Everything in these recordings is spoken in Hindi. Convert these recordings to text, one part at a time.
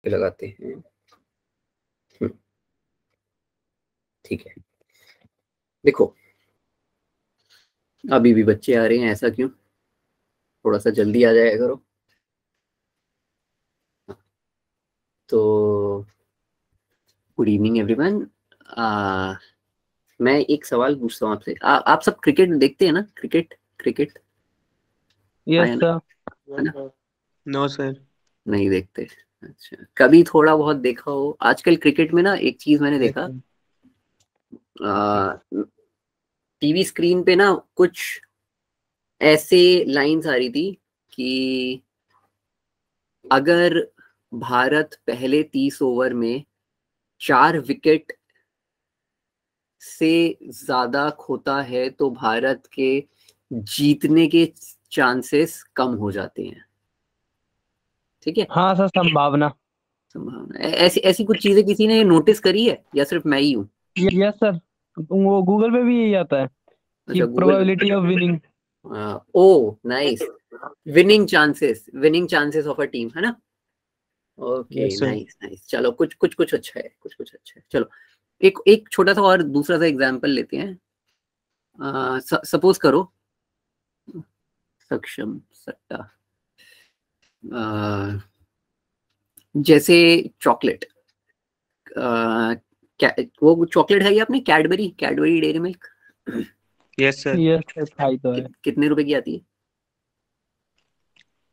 लगाते हैं। ठीक है, देखो अभी भी बच्चे आ रहे हैं, ऐसा क्यों? थोड़ा सा जल्दी आ जाया करो। तो गुड इवनिंग एवरीवन। मैं एक सवाल पूछता हूँ आपसे। आप सब क्रिकेट देखते हैं ना? क्रिकेट क्रिकेट हाँ यस या ना? सर। है ना? No sir. नहीं देखते? अच्छा, कभी थोड़ा बहुत देखा हो। आजकल क्रिकेट में ना एक चीज मैंने देखा, टीवी स्क्रीन पे ना कुछ ऐसे लाइंस आ रही थी कि अगर भारत पहले 30 ओवर में 4 विकेट से ज्यादा खोता है तो भारत के जीतने के चांसेस कम हो जाते हैं। ठीक है, हाँ सर, संभावना। संभावना ऐसी ऐसी कुछ चीजें किसी ने नोटिस करी है या सिर्फ मैं ही हूँ? यस सर, वो गूगल पे भी यही आता है कि अच्छा, गूगल प्रोबेबिलिटी ऑफ विनिंग। पे। Oh nice. Winning chances of a team, है ना? Okay, yes sir. Nice nice. चलो कुछ कुछ कुछ अच्छा है, कुछ कुछ अच्छा है। चलो एक एक छोटा सा और दूसरा सा एग्जांपल लेते हैं। सपोज करो सक्षम सट्टा, अ, जैसे चॉकलेट, वो चॉकलेट है, ये आपने Cadbury Cadbury dairy milk yes sir. Yes sir, खाई तो है। कितने रुपए की आती है?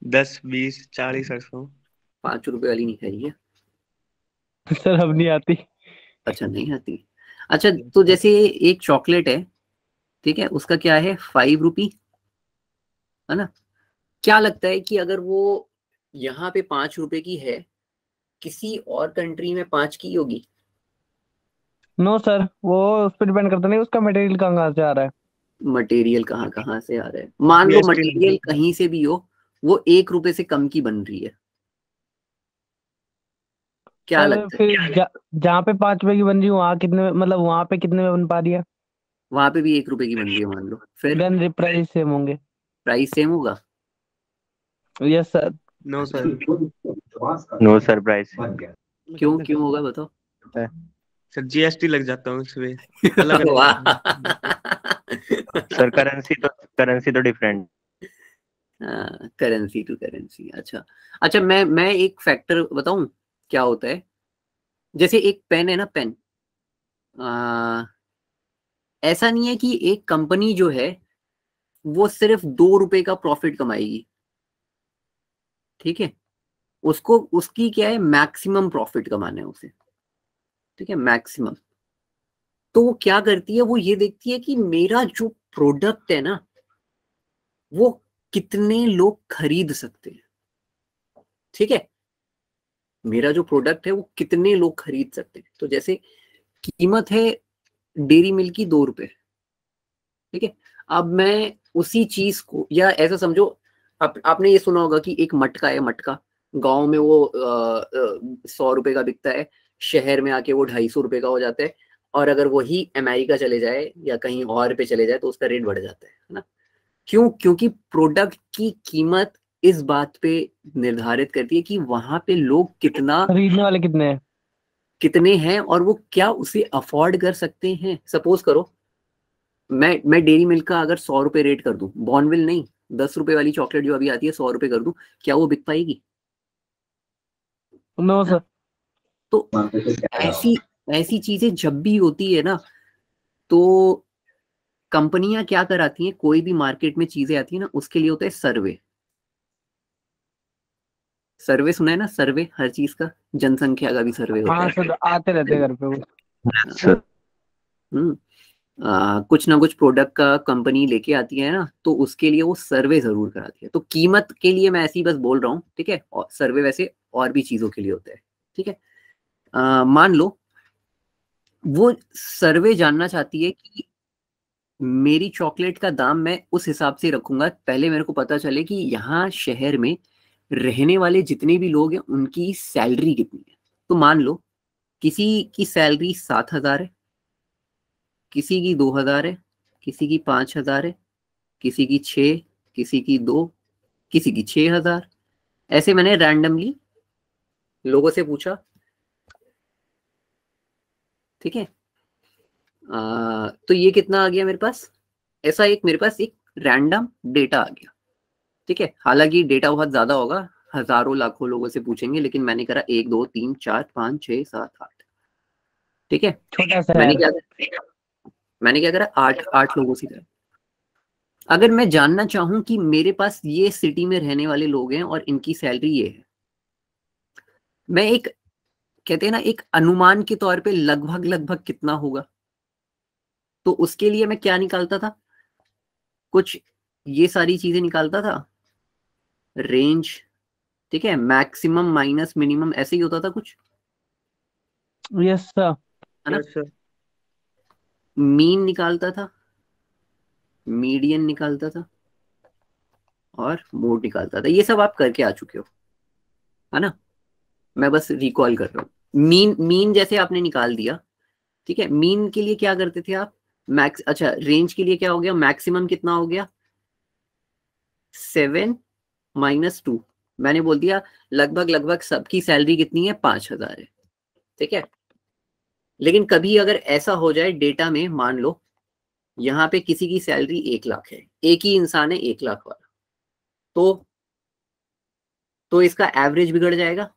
10 20 40 800। 5 रुपए वाली नहीं खाई है? सर अब नहीं आती। अच्छा, नहीं आती। अच्छा, तो जैसे एक चॉकलेट है, ठीक है, उसका क्या है, 5 रुपी, है ना? क्या लगता है कि अगर वो यहाँ पे 5 रुपए की है, किसी और कंट्री में 5 की होगी? नो सर, वो उस पर डिपेंड करता नहीं उसका मटेरियल कहाँ से आ रहा है। मटेरियल कहाँ कहाँ से आ रहा है? मान लो जीएसटी लग मटेरियल जाता है। कहीं से भी हो, वो 1 रुपए से कम की बन रही है, क्या सर लगता है? फिर जहाँ पे 5 रुपए की बन रही है वहाँ कितने में, मतलब वहाँ पे कितने में बन पा रही है? वहां पे भी 1 रुपए की बन रही है मान लो, फिर देन प्राइस सेम होंगे। प्राइस सेम होगा? Yes sir. No sir. No surprise. क्यों क्यों होगा बताओ? सर जीएसटी लग जाता हूँ इसमें। अलग अलग वाह। होता है। सर करेंसी तो डिफरेंट। करेंसी टू करेंसी, अच्छा। अच्छा, मैं एक फैक्टर बताऊं क्या होता है। जैसे एक पेन है ना, पेन, ऐसा नहीं है कि एक कंपनी जो है वो सिर्फ 2 रुपए का प्रॉफिट कमाएगी, ठीक है? उसको उसकी क्या है, मैक्सिमम प्रॉफिट कमाना है उसे, ठीक है, मैक्सिमम। तो वो क्या करती है, वो ये देखती है कि मेरा जो प्रोडक्ट है ना, वो कितने लोग खरीद सकते हैं, ठीक है? मेरा जो प्रोडक्ट है वो कितने लोग खरीद सकते हैं। तो जैसे कीमत है डेयरी मिल्क की 2 रुपए, ठीक है? अब मैं उसी चीज को, या ऐसा समझो, आपने ये सुना होगा कि एक मटका है, मटका गांव में वो 100 रुपए का बिकता है, शहर में आके वो 250 रुपए का हो जाता है, और अगर वही अमेरिका चले जाए या कहीं और पे चले जाए तो उसका रेट बढ़ जाता है ना? क्यों? क्योंकि प्रोडक्ट की कीमत इस बात पे निर्धारित करती है कि वहां पे लोग खरीदने वाले कितने हैं? कितने हैं और वो क्या उसे अफोर्ड कर सकते हैं। सपोज करो मैं डेयरी मिल्क का अगर 100 रुपए रेट कर दूं, बॉर्नविल नहीं, 10 रुपए वाली चॉकलेट जो अभी आती है 100 रुपए कर दूं, क्या वो बिक पाएगी? नो हाँ? सर। तो ऐसी ऐसी चीजें जब भी होती है ना, तो कंपनियां क्या कराती हैं, कोई भी मार्केट में चीजें आती है ना, उसके लिए होता है सर्वे। सर्वे सुना है ना? सर्वे हर चीज का, जनसंख्या का भी सर्वे होता हाँ है। सर, आते रहते हैं घर पे वो। हाँ, हम्म, कुछ ना कुछ प्रोडक्ट का कंपनी लेके आती है ना, तो उसके लिए वो सर्वे जरूर कराती है। तो कीमत के लिए मैं ऐसे ही बस बोल रहा हूँ, ठीक है? और सर्वे वैसे और भी चीजों के लिए होता है, ठीक है? मान लो वो सर्वे जानना चाहती है कि मेरी चॉकलेट का दाम मैं उस हिसाब से रखूंगा, पहले मेरे को पता चले कि यहाँ शहर में रहने वाले जितने भी लोग हैं उनकी सैलरी कितनी है। तो मान लो किसी की सैलरी 7 हजार है, किसी की 2 हजार है, किसी की 5 हजार है, किसी की 6, किसी की 2, किसी की 6 हजार, ऐसे मैंने रैंडमली लोगों से पूछा, ठीक है। तो ये कितना आ गया मेरे पास, ऐसा एक मेरे पास एक रैंडम डेटा आ गया, ठीक है। हालांकि डेटा बहुत ज्यादा होगा, हजारों लाखों लोगों से पूछेंगे, लेकिन मैंने करा 1 2 3 4 5 6 7 8, ठीक है। छोटा सा मैंने यार। क्या करा, 8 लोगों से करा। अगर मैं जानना चाहूं कि मेरे पास ये सिटी में रहने वाले लोग हैं और इनकी सैलरी ये है, मैं एक, कहते हैं ना, एक अनुमान के तौर पे लगभग लगभग कितना होगा, तो उसके लिए मैं क्या निकालता था, कुछ ये सारी चीजें निकालता था, रेंज, ठीक है, मैक्सिमम माइनस मिनिमम, ऐसे ही होता था कुछ, यस सर। है ना। Yes sir. मीन निकालता था, मीडियन निकालता था, और मोड निकालता था। ये सब आप करके आ चुके हो, है ना। मैं बस रिकॉल कर रहा हूँ। मीन जैसे आपने निकाल दिया, ठीक है। मीन के लिए क्या करते थे आप, मैक्स, अच्छा, रेंज के लिए क्या हो गया, मैक्सिमम कितना हो गया, 7 -2, मैंने बोल दिया लगभग लगभग सबकी सैलरी कितनी है, 5,000 है, ठीक है। लेकिन कभी अगर ऐसा हो जाए डेटा में, मान लो यहाँ पे किसी की सैलरी 1 लाख है, एक ही इंसान है 1 लाख वाला, तो इसका एवरेज बिगड़ जाएगा।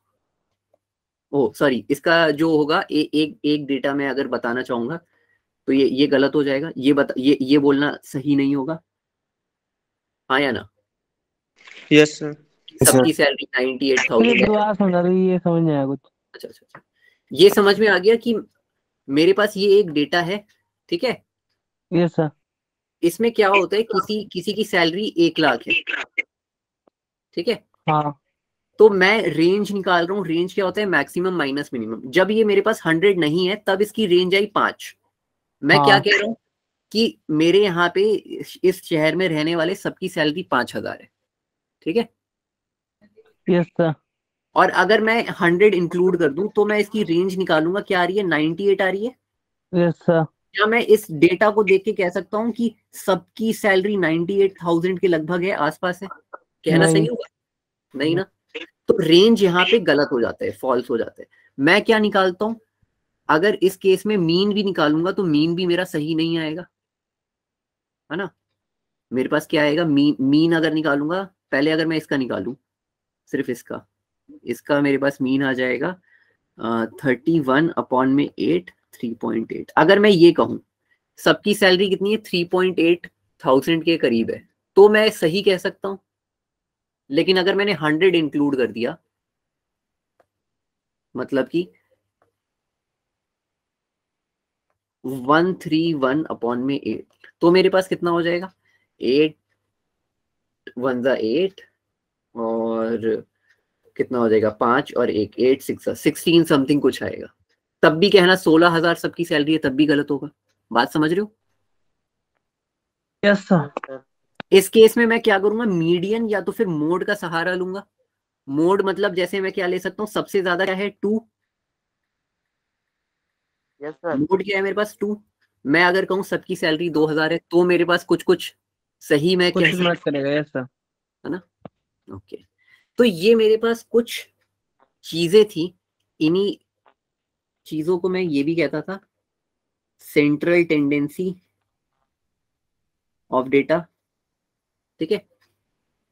ओ सॉरी, इसका जो होगा एक डेटा में अगर बताना चाहूंगा तो ये गलत हो जाएगा, ये बोलना सही नहीं होगा, हाँ या ना। Yes sir. सबकी सैलरी 98,000 है। दोबारा समझा रही, ये समझ नहीं आया कुछ। अच्छा अच्छा अच्छा, ये समझ में आ गया कि मेरे पास ये एक डेटा है, ठीक है। Yes sir. इसमें क्या होता है, किसी की सैलरी 1 लाख है, ठीक है। हाँ तो मैं रेंज निकाल रहा हूँ, रेंज क्या होता है, मैक्सिमम माइनस मिनिमम। जब ये मेरे पास 100 नहीं है तब इसकी रेंज आई 5। मैं क्या हाँ कह रहा हूँ कि मेरे यहाँ पे इस शहर में रहने वाले सबकी सैलरी 5,000 है, ठीक है। Yes sir. और अगर मैं 100 इंक्लूड कर दूं तो मैं इसकी रेंज निकालूंगा, क्या आ रही है, 98 आ रही है। Yes sir. क्या मैं इस डेटा को देख के कह सकता हूँ कि सबकी सैलरी 98,000 के लगभग है, आसपास है, कहना सही नहीं। होगा, नहीं ना। तो रेंज यहाँ पे गलत हो जाता है, फॉल्स हो जाता है। मैं क्या निकालता हूँ, अगर इस केस में मीन भी निकालूंगा तो मीन भी मेरा सही नहीं आएगा, है ना। मेरे पास क्या आएगा, मीन अगर निकालूंगा, पहले अगर मैं इसका निकालूं, सिर्फ इसका मेरे पास मीन आ जाएगा 31/8, 3.8। अगर मैं ये कहूं सबकी सैलरी कितनी है, 3.8 थाउजेंड के करीब है, तो मैं सही कह सकता हूं। लेकिन अगर मैंने 100 इंक्लूड कर दिया, मतलब कि 131/8, तो मेरे पास कितना हो जाएगा, 8 1 8, और कितना हो जाएगा, 5 और 1, 8 6 16 समथिंग कुछ आएगा। तब भी कहना 16,000 सबकी सैलरी है, तब भी गलत होगा। बात समझ रहे हो। Yes sir. इस केस में मैं क्या करूंगा, मीडियन या तो फिर मोड का सहारा लूंगा। मोड मतलब जैसे मैं क्या ले सकता हूँ, सबसे ज्यादा क्या है, 2। Yes sir. मोड क्या है मेरे पास, 2। मैं अगर कहूँ सबकी सैलरी 2,000 है, तो मेरे पास कुछ कुछ सही मैं कुछ कह भी सकता मत करेगा। Yes sir. हूं, है ना। ओके, तो ये मेरे पास कुछ चीजें थी। इन्हीं चीजों को मैं ये भी कहता था सेंट्रल टेंडेंसी ऑफ डेटा, ठीक है।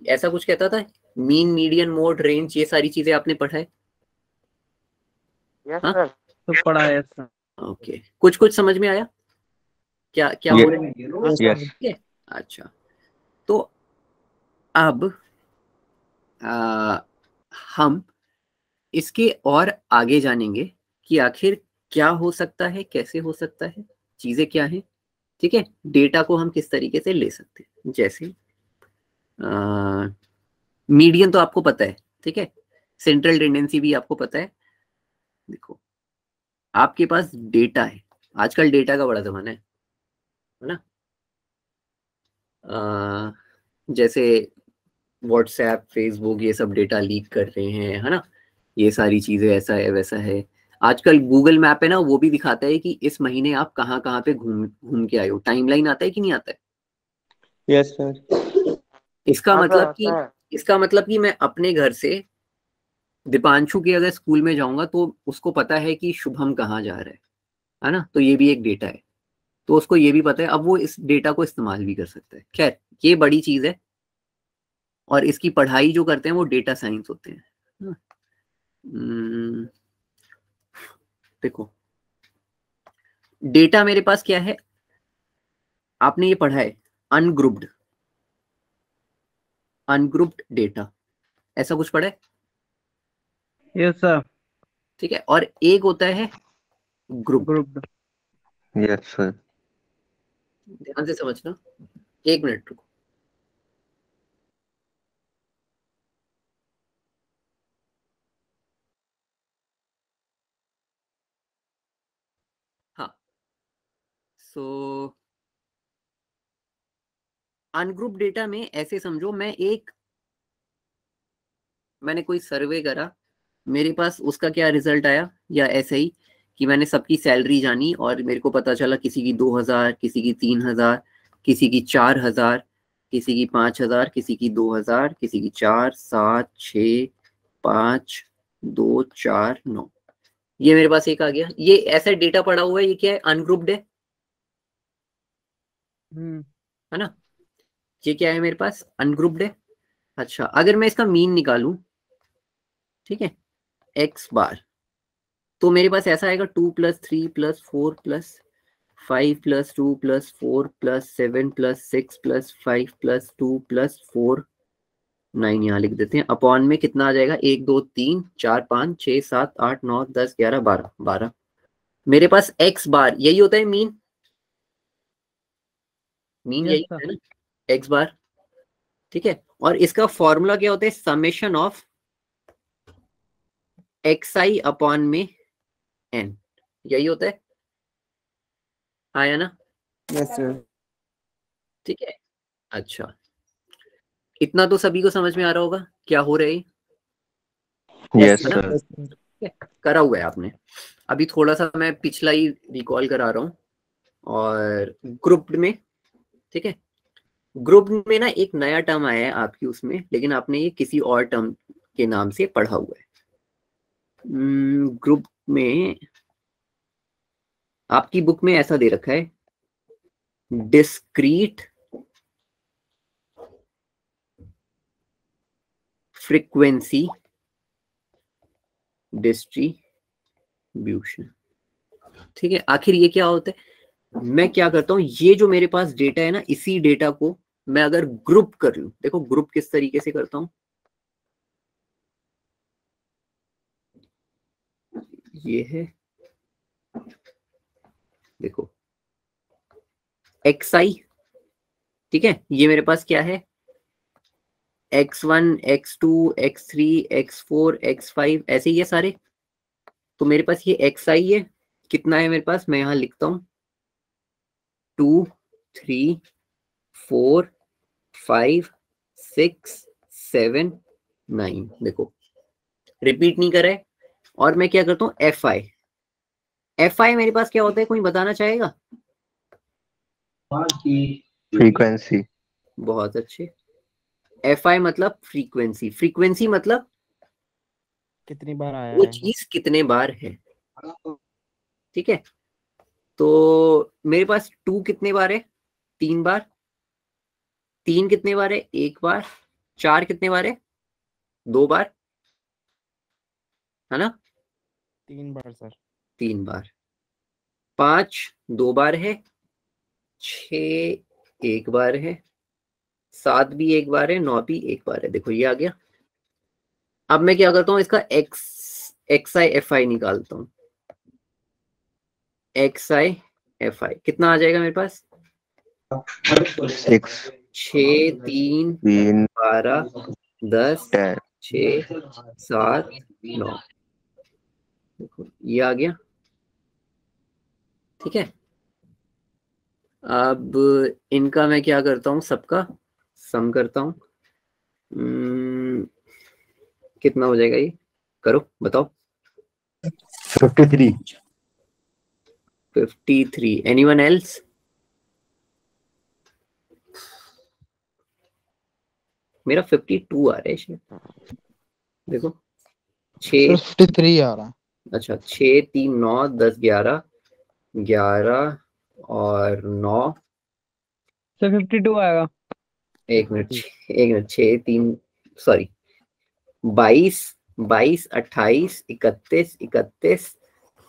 ऐसा कुछ कहता था, मीन मीडियन मोड रेंज, ये सारी चीजें आपने पढ़ा है। यस हाँ, सर। तो पढ़ा है। Yes sir. ओके, कुछ कुछ समझ में आया, क्या क्या बोल रहे हैं, यस यस। ठीक है। अच्छा, तो अब हम इसके और आगे जानेंगे कि आखिर क्या हो सकता है, कैसे हो सकता है, चीजें क्या हैं, ठीक है। डेटा को हम किस तरीके से ले सकते हैं, जैसे मीडियन तो आपको पता है, ठीक है। सेंट्रल टेंडेंसी भी आपको पता है। देखो, आपके पास डेटा है, आजकल डेटा का बड़ा जमाना है ना। जैसे व्हाट्सएप, फेसबुक, ये सब डेटा लीक कर रहे हैं, है ना। ये सारी चीजें, ऐसा है वैसा है। आजकल गूगल मैप है ना, वो भी दिखाता है कि इस महीने आप कहाँ कहाँ पे घूम घूम के आए हो। टाइमलाइन आता है कि नहीं आता है। Yes sir. इसका हाँ सर मतलब आता कि है। इसका मतलब कि मैं अपने घर से दीपांशु के अगर स्कूल में जाऊंगा तो उसको पता है कि शुभम कहाँ जा रहा है ना, तो ये भी एक डेटा है, तो उसको ये भी पता है, अब वो इस डेटा को इस्तेमाल भी कर सकता है। खैर ये बड़ी चीज है, और इसकी पढ़ाई जो करते हैं वो डेटा साइंस होते हैं। देखो डेटा मेरे पास क्या है, आपने ये पढ़ा है अनग्रुप्ड, अनग्रुप्ड डेटा, ऐसा कुछ पढ़ा है? Yes sir. ठीक है, और एक होता है ग्रुप। ग्रुप। Yes, sir. ध्यान से समझना, एक मिनट रुको। हाँ, सो अनग्रुप डेटा में ऐसे समझो, मैंने कोई सर्वे करा, मेरे पास उसका क्या रिजल्ट आया, या ऐसे ही कि मैंने सबकी सैलरी जानी और मेरे को पता चला किसी की 2000, किसी की 3000, किसी की 4000, किसी की 5000, किसी की 2000, किसी की 4, 7, 6, 5, 2, 4, 9, ये मेरे पास एक आ गया। ये ऐसा डेटा पड़ा हुआ है, ये क्या है, अनग्रुप्ड है ना, ये क्या है मेरे पास, अनग्रुप्ड है। अच्छा, अगर मैं इसका मीन निकालूं, ठीक है, एक्स बार, तो मेरे पास ऐसा आएगा 2+3+4+5+2+4+7+6+5+2+4, 9 यहाँ लिख देते हैं, अपॉन में कितना आ जाएगा, 1 2 3 4 5 6 7 8 9 10 11 12 12। मेरे पास एक्स बार यही होता है, मीन यस यही सर। होता है ना, एक्स बार। ठीक है, और इसका फॉर्मूला क्या होता है, summation of x I upon में एन, यही होता है, आया ना? Yes sir. ठीक है, अच्छा, इतना तो सभी को समझ में आ रहा होगा क्या हो रहा है, Yes, है ना? sir. करा हुआ है आपने। अभी थोड़ा सा मैं पिछला ही रिकॉल करा रहा हूँ, और ग्रुप में, ठीक है, ग्रुप में ना एक नया टर्म आया है आपकी उसमें, लेकिन आपने ये किसी और टर्म के नाम से पढ़ा हुआ है। ग्रुप में आपकी बुक में ऐसा दे रखा है, डिस्क्रीट फ्रीक्वेंसी डिस्ट्रीब्यूशन। ठीक है, आखिर ये क्या होता है, मैं क्या करता हूँ, ये जो मेरे पास डेटा है ना, इसी डेटा को मैं अगर ग्रुप कर लूं, देखो ग्रुप किस तरीके से करता हूं, ये है, देखो एक्स आई, ठीक है, ये मेरे पास क्या है, x1 x2 x3 x4 x5, ऐसे ही है सारे। तो मेरे पास ये एक्स आई है, कितना है मेरे पास, मैं यहां लिखता हूं 2 3 4 5 6 7 9, देखो रिपीट नहीं करे। और मैं क्या करता हूँ, एफ आई, एफ आई मेरे पास क्या होता है, कोई बताना चाहेगा? Frequency. बहुत अच्छे, एफ आई मतलब फ्रीक्वेंसी, फ्रीक्वेंसी मतलब कितनी बार आया वो है? चीज कितने बार है। ठीक है, तो मेरे पास 2 कितने बार है, 3 बार, 3 कितने बार है, 1 बार, 4 कितने बार है, 2 बार, है ना, 3 बार सर। 3 बार, 5 2 बार है, 6 1 बार है, 7 भी 1 बार है, 9 भी 1 बार है, देखो ये आ गया। अब मैं क्या करता हूँ, इसका एक्स आई एफ आई निकालता हूँ, एक्स आई एफ आई कितना आ जाएगा मेरे पास, 6, 6 3 3, 12 10 10. 6 7 9, देखो ये आ गया। ठीक है, अब इनका मैं क्या करता हूँ, सबका सम करता हूँ, कितना हो जाएगा ये, करो बताओ। 53. 53, एनीवन एल्स? मेरा 52 आ रहा है शायद, देखो 6 53 आ रहा है। अच्छा 6 3 9 10 11 11 और 9 सर 52 आएगा। एक मिनट 6 3 सॉरी 22 22 28 31 31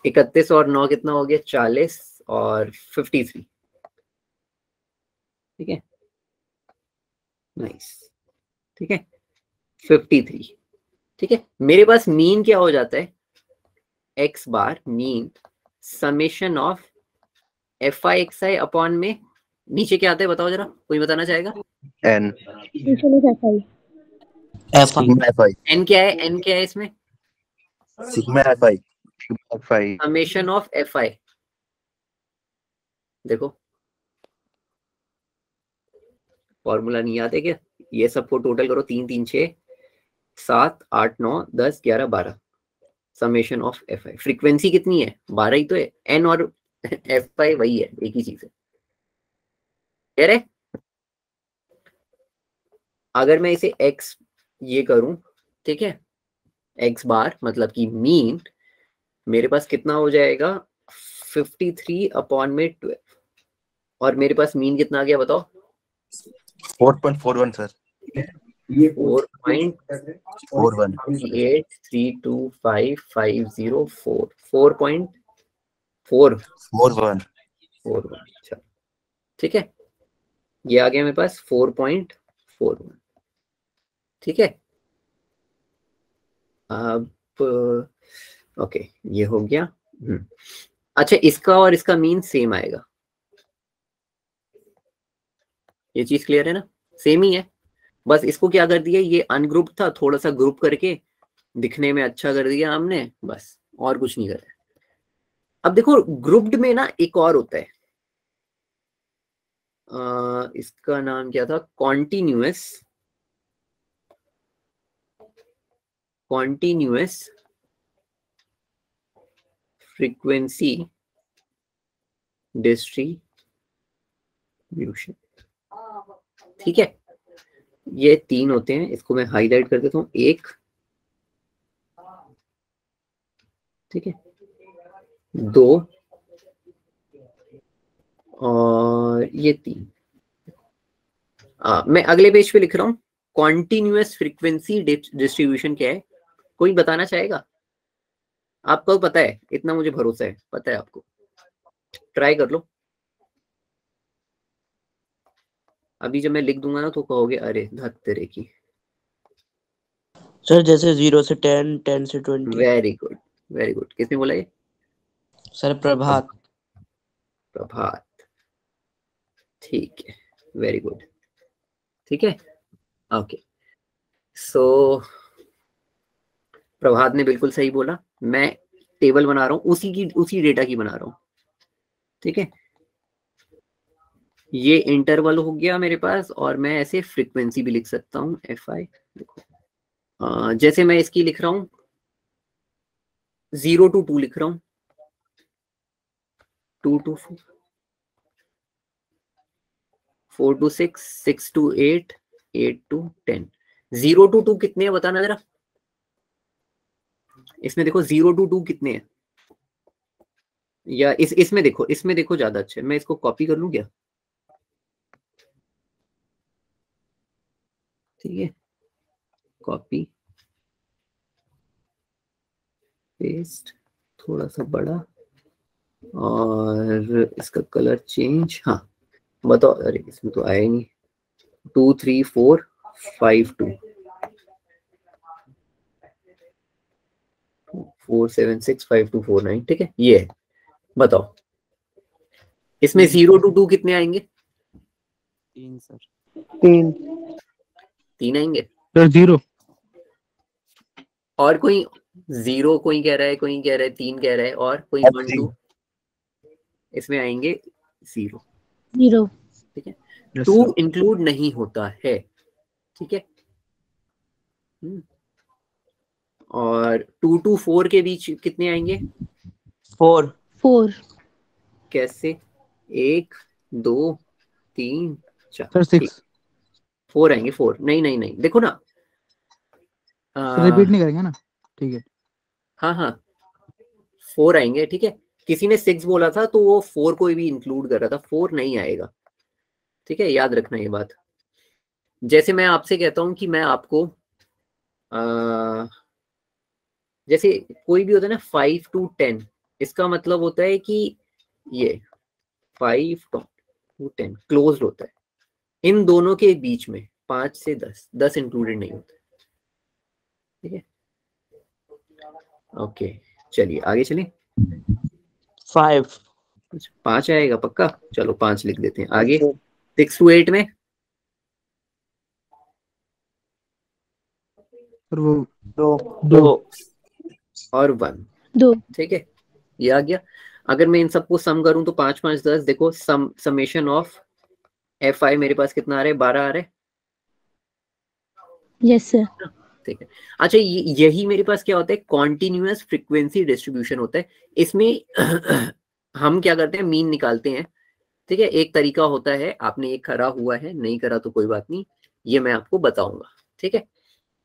31 और 9 कितना हो गया 40 और 53। ठीक है नाइस। ठीक है 53। ठीक है मेरे पास मीन क्या हो जाता है x bar mean summation of F I x I upon में नीचे क्या आता है बताओ जरा कोई बताना चाहेगा। N sigma F I N क्या है इसमें sigma F I F5 summation of F I. देखो फॉर्मूला नहीं याद है क्या ये सबको टोटल करो 3 3 6 7 8 9 10 11 12 summation of F I. Frequency कितनी है 12 ही तो है एन और एफ आई वही है एक ही चीज है। कह रहे अगर मैं इसे एक्स ये करूं ठीक है एक्स बार मतलब कि मीन मेरे पास कितना हो जाएगा 53 अपॉन में 12 और मेरे पास मीन कितना आ गया बताओ 4.41 सर 4.41 4.41550 4.4 41 अच्छा ठीक है ये आ गया मेरे पास 4.41। ठीक है अब ओके ये हो गया। अच्छा इसका और इसका मीन सेम आएगा ये चीज क्लियर है ना सेम ही है बस इसको क्या कर दिया ये अनग्रुप था थोड़ा सा ग्रुप करके दिखने में अच्छा कर दिया हमने बस और कुछ नहीं करा। अब देखो ग्रुप्ड में ना एक और होता है इसका नाम क्या था कॉन्टिन्यूअस फ्रीक्वेंसी डिस्ट्रीब्यूशन। ठीक है ये 3 होते हैं इसको मैं हाईलाइट कर देता हूं एक ठीक है 2 और ये 3 मैं अगले पेज पे लिख रहा हूं कॉन्टिन्यूअस फ्रीक्वेंसी डिस्ट्रीब्यूशन क्या है कोई बताना चाहेगा। आपको पता है इतना मुझे भरोसा है पता है आपको ट्राई कर लो अभी जब मैं लिख दूंगा ना तो कहोगे अरे धत तेरे की। सर जैसे 0 से 10 10 से 20 वेरी गुड किसने बोला ये सर प्रभात ठीक है वेरी गुड। ठीक है ओके सो प्रभात ने बिल्कुल सही बोला मैं टेबल बना रहा हूं उसी डेटा की बना रहा हूं। ठीक है ये इंटरवल हो गया मेरे पास और मैं ऐसे फ्रीक्वेंसी भी लिख सकता हूं एफ आई देखो जैसे मैं इसकी लिख रहा हूं 0 to 2 लिख रहा हूं 2 to 4 4 to 6 6 to 8 8 to 10 0 to 2 कितने हैं बताना जरा इसमें देखो 0 to 2 कितने हैं या इसमें देखो ज्यादा अच्छा है मैं इसको कॉपी कर लूं क्या ठीक है कॉपी पेस्ट थोड़ा सा बड़ा और इसका कलर चेंज हाँ बताओ अरे इसमें तो आया ही नहीं 2 3 4 5 2 4 7 6 5 2 4 9 ठीक है ये है बताओ इसमें 0 to 2 कितने आएंगे 3 सर 3 आएंगे सर 0 और कोई 0 कोई कह रहा है 3 कह रहा है और कोई 1 2 इसमें आएंगे 0 ठीक है 2 इंक्लूड नहीं होता है ठीक है और 2 to 4 के बीच कितने आएंगे 4 कैसे 1 2 3 सर 4 6 4 आएंगे 4 नहीं देखो ना रिपीट नहीं करेंगे ना ठीक है हाँ हाँ 4 आएंगे, ठीक है। किसी ने 6 बोला था तो वो 4 को भी इंक्लूड कर रहा था, 4 नहीं आएगा, ठीक है, याद रखना ये बात। जैसे मैं आपसे कहता हूँ कि मैं आपको जैसे कोई भी होता है ना 5 to 10, इसका मतलब होता है कि ये 5 to 10 क्लोज होता है, इन दोनों के बीच में 5 से 10 इंक्लूडेड नहीं होता, ठीक है। ओके चलिए आगे चलिए। 5 5 आएगा पक्का, चलो 5 लिख देते हैं आगे। 6 to 8 में वो 2 और 1, 2 ठीक है, ये आ गया। अगर मैं इन सबको सम करूं तो 5 5 10, देखो समेशन ऑफ FI मेरे पास कितना आ रहा है, 12 आ रहा है, यस सर। ठीक है। अच्छा यही मेरे पास क्या होता है, कॉन्टिन्यूअस फ्रीक्वेंसी डिस्ट्रीब्यूशन होता है। इसमें हम क्या करते हैं, मीन निकालते हैं, ठीक है। एक तरीका होता है, आपने एक करा हुआ है, नहीं करा तो कोई बात नहीं, ये मैं आपको बताऊंगा, ठीक है।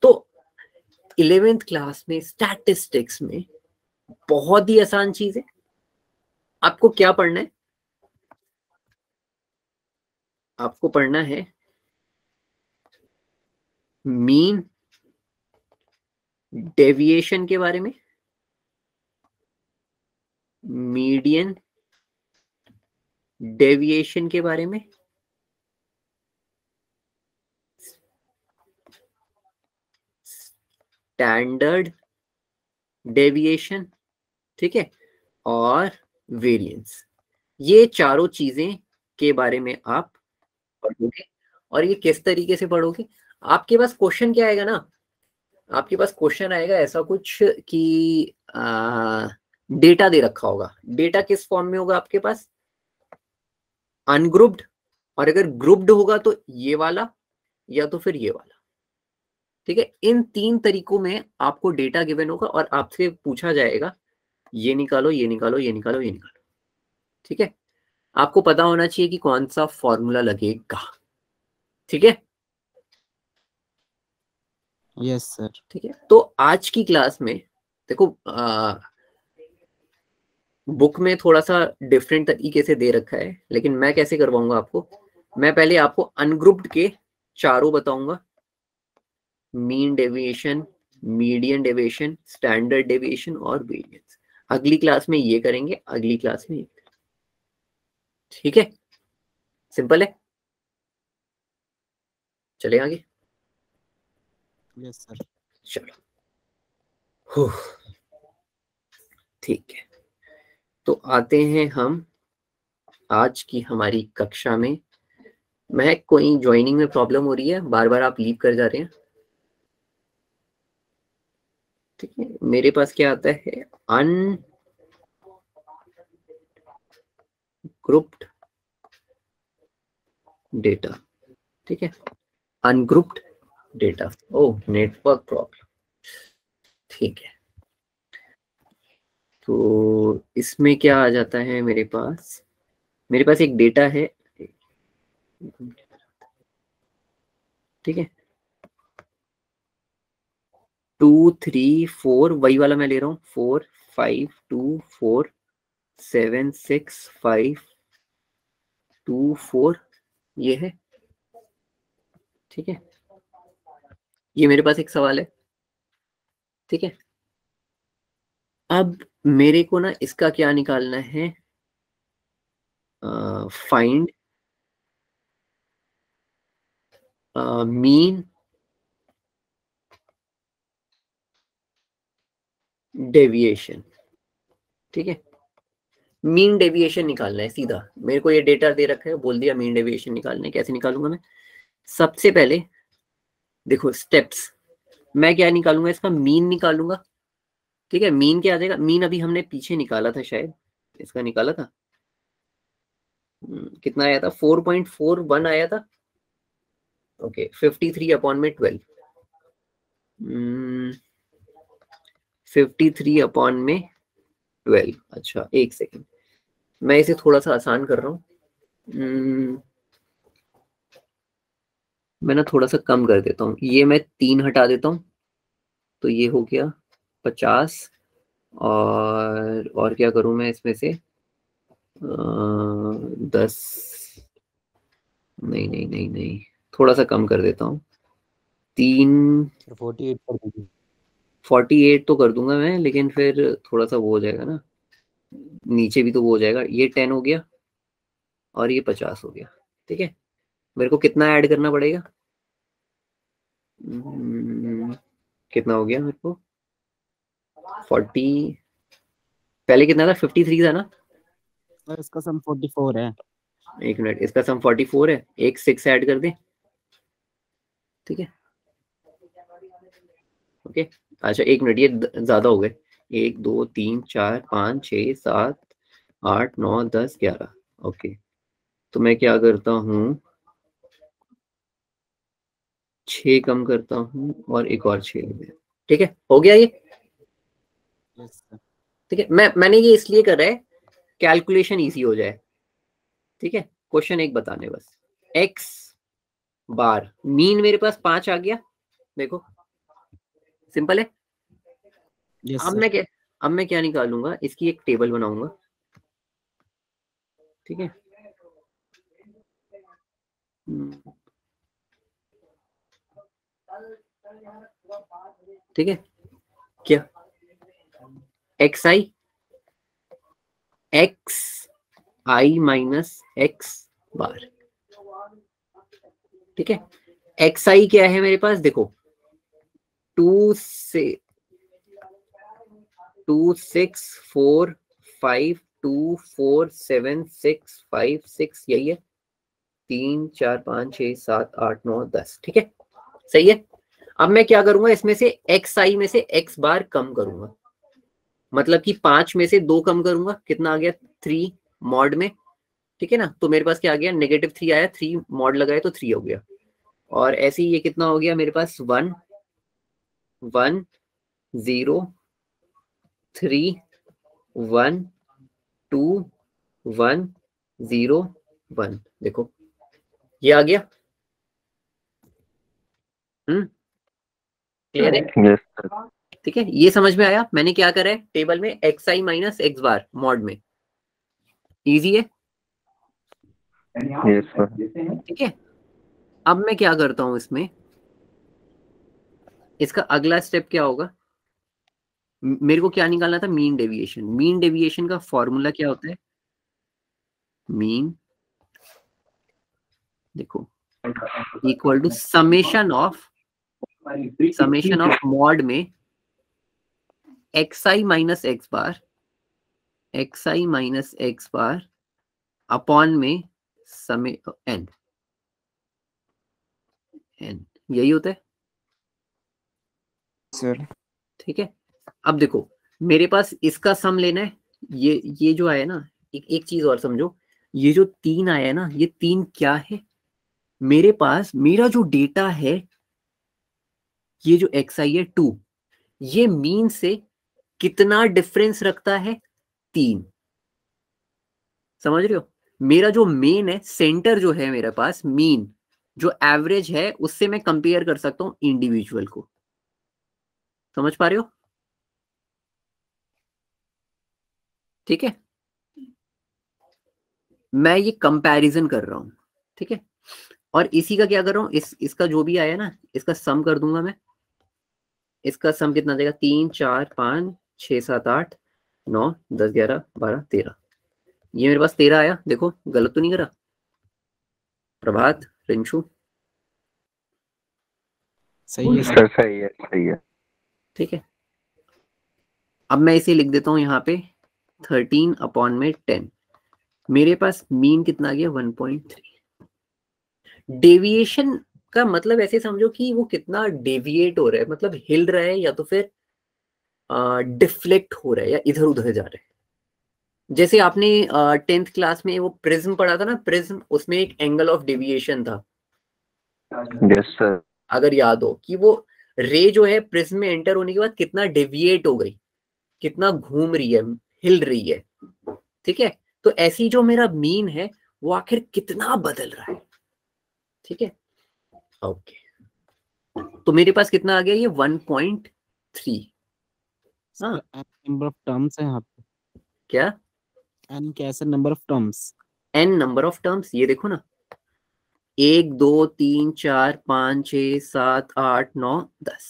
तो 11th क्लास में स्टैटिस्टिक्स में बहुत ही आसान चीज है, आपको क्या पढ़ना है, आपको पढ़ना है मीन डेविएशन के बारे में, मीडियन डेविएशन के बारे में, स्टैंडर्ड डेविएशन, ठीक है, और वेरिएंस। ये चारों चीजें के बारे में आप पढ़ोगे। और ये किस तरीके से पढ़ोगे, आपके पास क्वेश्चन क्या आएगा ना, आपके पास क्वेश्चन आएगा ऐसा कुछ कि डेटा दे रखा होगा। डेटा किस फॉर्म में होगा आपके पास, अनग्रुप्ड, और अगर ग्रुप्ड होगा तो ये वाला या तो फिर ये वाला, ठीक है। इन 3 तरीकों में आपको डेटा गिवन होगा और आपसे पूछा जाएगा ये निकालो, ये निकालो, ये निकालो, ये निकालो, ठीक है। आपको पता होना चाहिए कि कौन सा फॉर्मूला लगेगा, ठीक है। Yes sir. ठीक है, तो आज की क्लास में देखो बुक में थोड़ा सा डिफरेंट तरीके से दे रखा है, लेकिन मैं कैसे करवाऊंगा आपको, मैं पहले आपको अनग्रुप्ड के चारों बताऊंगा, mean deviation, median deviation, standard deviation और वेरिएंस। अगली क्लास में ये करेंगे, अगली क्लास में ये, ठीक है, सिंपल है। चले आगे, यस सर। चलो ठीक है, तो आते हैं हम आज की हमारी कक्षा में। मैं कोई ज्वाइनिंग में प्रॉब्लम हो रही है, बार बार आप लीव कर जा रहे हैं, ठीक है। मेरे पास क्या आता है, अनग्रुप्ड डेटा, ठीक है, अनग्रुप्ड डेटा। ओह नेटवर्क प्रॉब्लम, ठीक है। तो इसमें क्या आ जाता है, मेरे पास एक डेटा है, ठीक है, 2 3 4 वही वाला मैं ले रहा हूँ, 4 5 2 4 7 6 5 2 4 ये है, ठीक है। ये मेरे पास एक सवाल है, ठीक है। अब मेरे को ना इसका क्या निकालना है, फाइंड मीन डेविएशन, ठीक है। मीन डेविएशन निकालना है सीधा, मेरे को ये डेटा दे रखा है, बोल दिया मीन डेविएशन निकालना है। कैसे निकालूंगा मैं, सबसे पहले देखो स्टेप्स, मैं क्या निकालूंगा, इसका मीन निकालूंगा, ठीक है। मीन क्या आ जाएगा, मीन अभी हमने पीछे निकाला था, शायद इसका निकाला था, कितना आया था, 4.41 आया था, ओके। 53 अपॉन में 12, 53 अपॉन में 12। अच्छा एक सेकेंड, मैं इसे थोड़ा सा आसान कर रहा हूँ, मैं ना थोड़ा सा कम कर देता हूँ, ये मैं 3 हटा देता हूँ, तो ये हो गया 50 और क्या करूं मैं इसमें से 10, नहीं नहीं नहीं नहीं, थोड़ा सा कम कर देता हूँ, 3, 48 कर दीजिए। 48 तो कर दूंगा मैं, लेकिन फिर थोड़ा सा वो हो जाएगा ना, नीचे भी तो वो हो जाएगा। ये 10 हो गया और ये 50 हो गया। ठीक है, मेरे को कितना ऐड करना पड़ेगा? कितना हो गया मेरे को? 40, पहले कितना था? 53 था ना? सर इसका सम 44 है। एक मिनट, इसका सम 44 है, एक 6 ऐड कर दे। ठीक है, ओके। अच्छा एक मिनट, ये ज्यादा हो गए। 1 2 3 4 5 6 7 8 9 10 11। ओके, तो मैं क्या करता हूँ, 6 कम करता हूँ और एक और 6 ले लिया। ठीक है, हो गया ये। Yes sir. ठीक है, मैंने ये इसलिए करा है, कैलकुलेशन इजी हो जाए। ठीक है, क्वेश्चन एक बताने बस। एक्स बार मीन मेरे पास 5 आ गया, देखो सिंपल है। यस अब सर। अब मैं क्या निकालूंगा, इसकी एक टेबल बनाऊंगा। ठीक है, ठीक है, क्या एक्स आई माइनस एक्स बार। ठीक है, एक्स आई क्या है मेरे पास, देखो 2 6 4 5 2 4 7 6 5 6, यही है, 3 4 5 6 7 8 9 10। ठीक है, सही है। अब मैं क्या करूंगा, इसमें से एक्स आई में से एक्स बार कम करूंगा, मतलब कि 5 में से 2 कम करूंगा, कितना आ गया 3 मॉड में। ठीक है ना, तो मेरे पास क्या आ गया, -3 आया, 3 मॉड लगाए तो 3 हो गया। और ऐसे ही ये कितना हो गया मेरे पास, 1 1 0 3 1 2 1 0 1। देखो ये आ गया। क्लियर है? Yes sir. ठीक है, ये समझ में आया मैंने क्या करा है टेबल में, एक्स आई माइनस एक्स बार मॉड में। इजी है। Yes sir. ठीक है, अब मैं क्या करता हूं इसमें, इसका अगला स्टेप क्या होगा, मेरे को क्या निकालना था, मीन डेविएशन। मीन डेविएशन का फॉर्मूला क्या होता है, मीन देखो equal to summation of mod में एक्स आई माइनस एक्स बार अपॉन में समे एन यही होता है सर। ठीक है, अब देखो मेरे पास इसका सम लेना है। ये जो आया ना, एक चीज और समझो, ये जो 3 आया है ना, ये 3 क्या है, मेरे पास मेरा जो डेटा है, ये जो एक्स आई है 2, ये मीन से कितना डिफरेंस रखता है, 3। समझ रहे हो, मेरा जो मेन है, सेंटर जो है मेरे पास, मीन जो एवरेज है, उससे मैं कंपेयर कर सकता हूं इंडिविजुअल को। समझ पा रहे हो? ठीक है, मैं ये कंपैरिजन कर रहा हूं। ठीक है, और इसी का क्या कर रहा हूं, इसका जो भी आया ना, इसका सम कर दूंगा मैं। इसका सम कितना देगा, 3 4 5 6 7 8 9 10 11 12 13। ये मेरे पास 13 आया, देखो गलत तो नहीं करा प्रभात, रिंशु? सही है सर। सर सही है, सही है। ठीक है, अब मैं इसे लिख देता हूं यहाँ पे 13 अपॉन में 10। मेरे पास मीन कितना आ गया, 1.3। डेविएशन का मतलब ऐसे समझो कि वो कितना डेविएट हो रहा है, मतलब हिल रहा है या तो फिर डिफ्लेक्ट हो रहा है या इधर उधर जा रहा है। जैसे आपने 10th क्लास में वो प्रिज्म पढ़ा था ना, प्रिज्म, उसमें एक एंगल ऑफ डेविएशन था, यस सर। अगर याद हो कि वो रे जो है प्रिज्म में एंटर होने के बाद कितना डेविएट हो गई, कितना घूम रही है, हिल रही है। ठीक है, तो ऐसी जो मेरा मीन है, वो आखिर कितना बदल रहा है। ठीक है, ओके, तो मेरे पास कितना आ गया, ये 1.3। हाँ नंबर ऑफ टर्म्स है यहाँ पे। क्या एन कैसे number of terms? n number of terms, ये देखो ना, 1 2 3 4 5 6 7 8 9 10,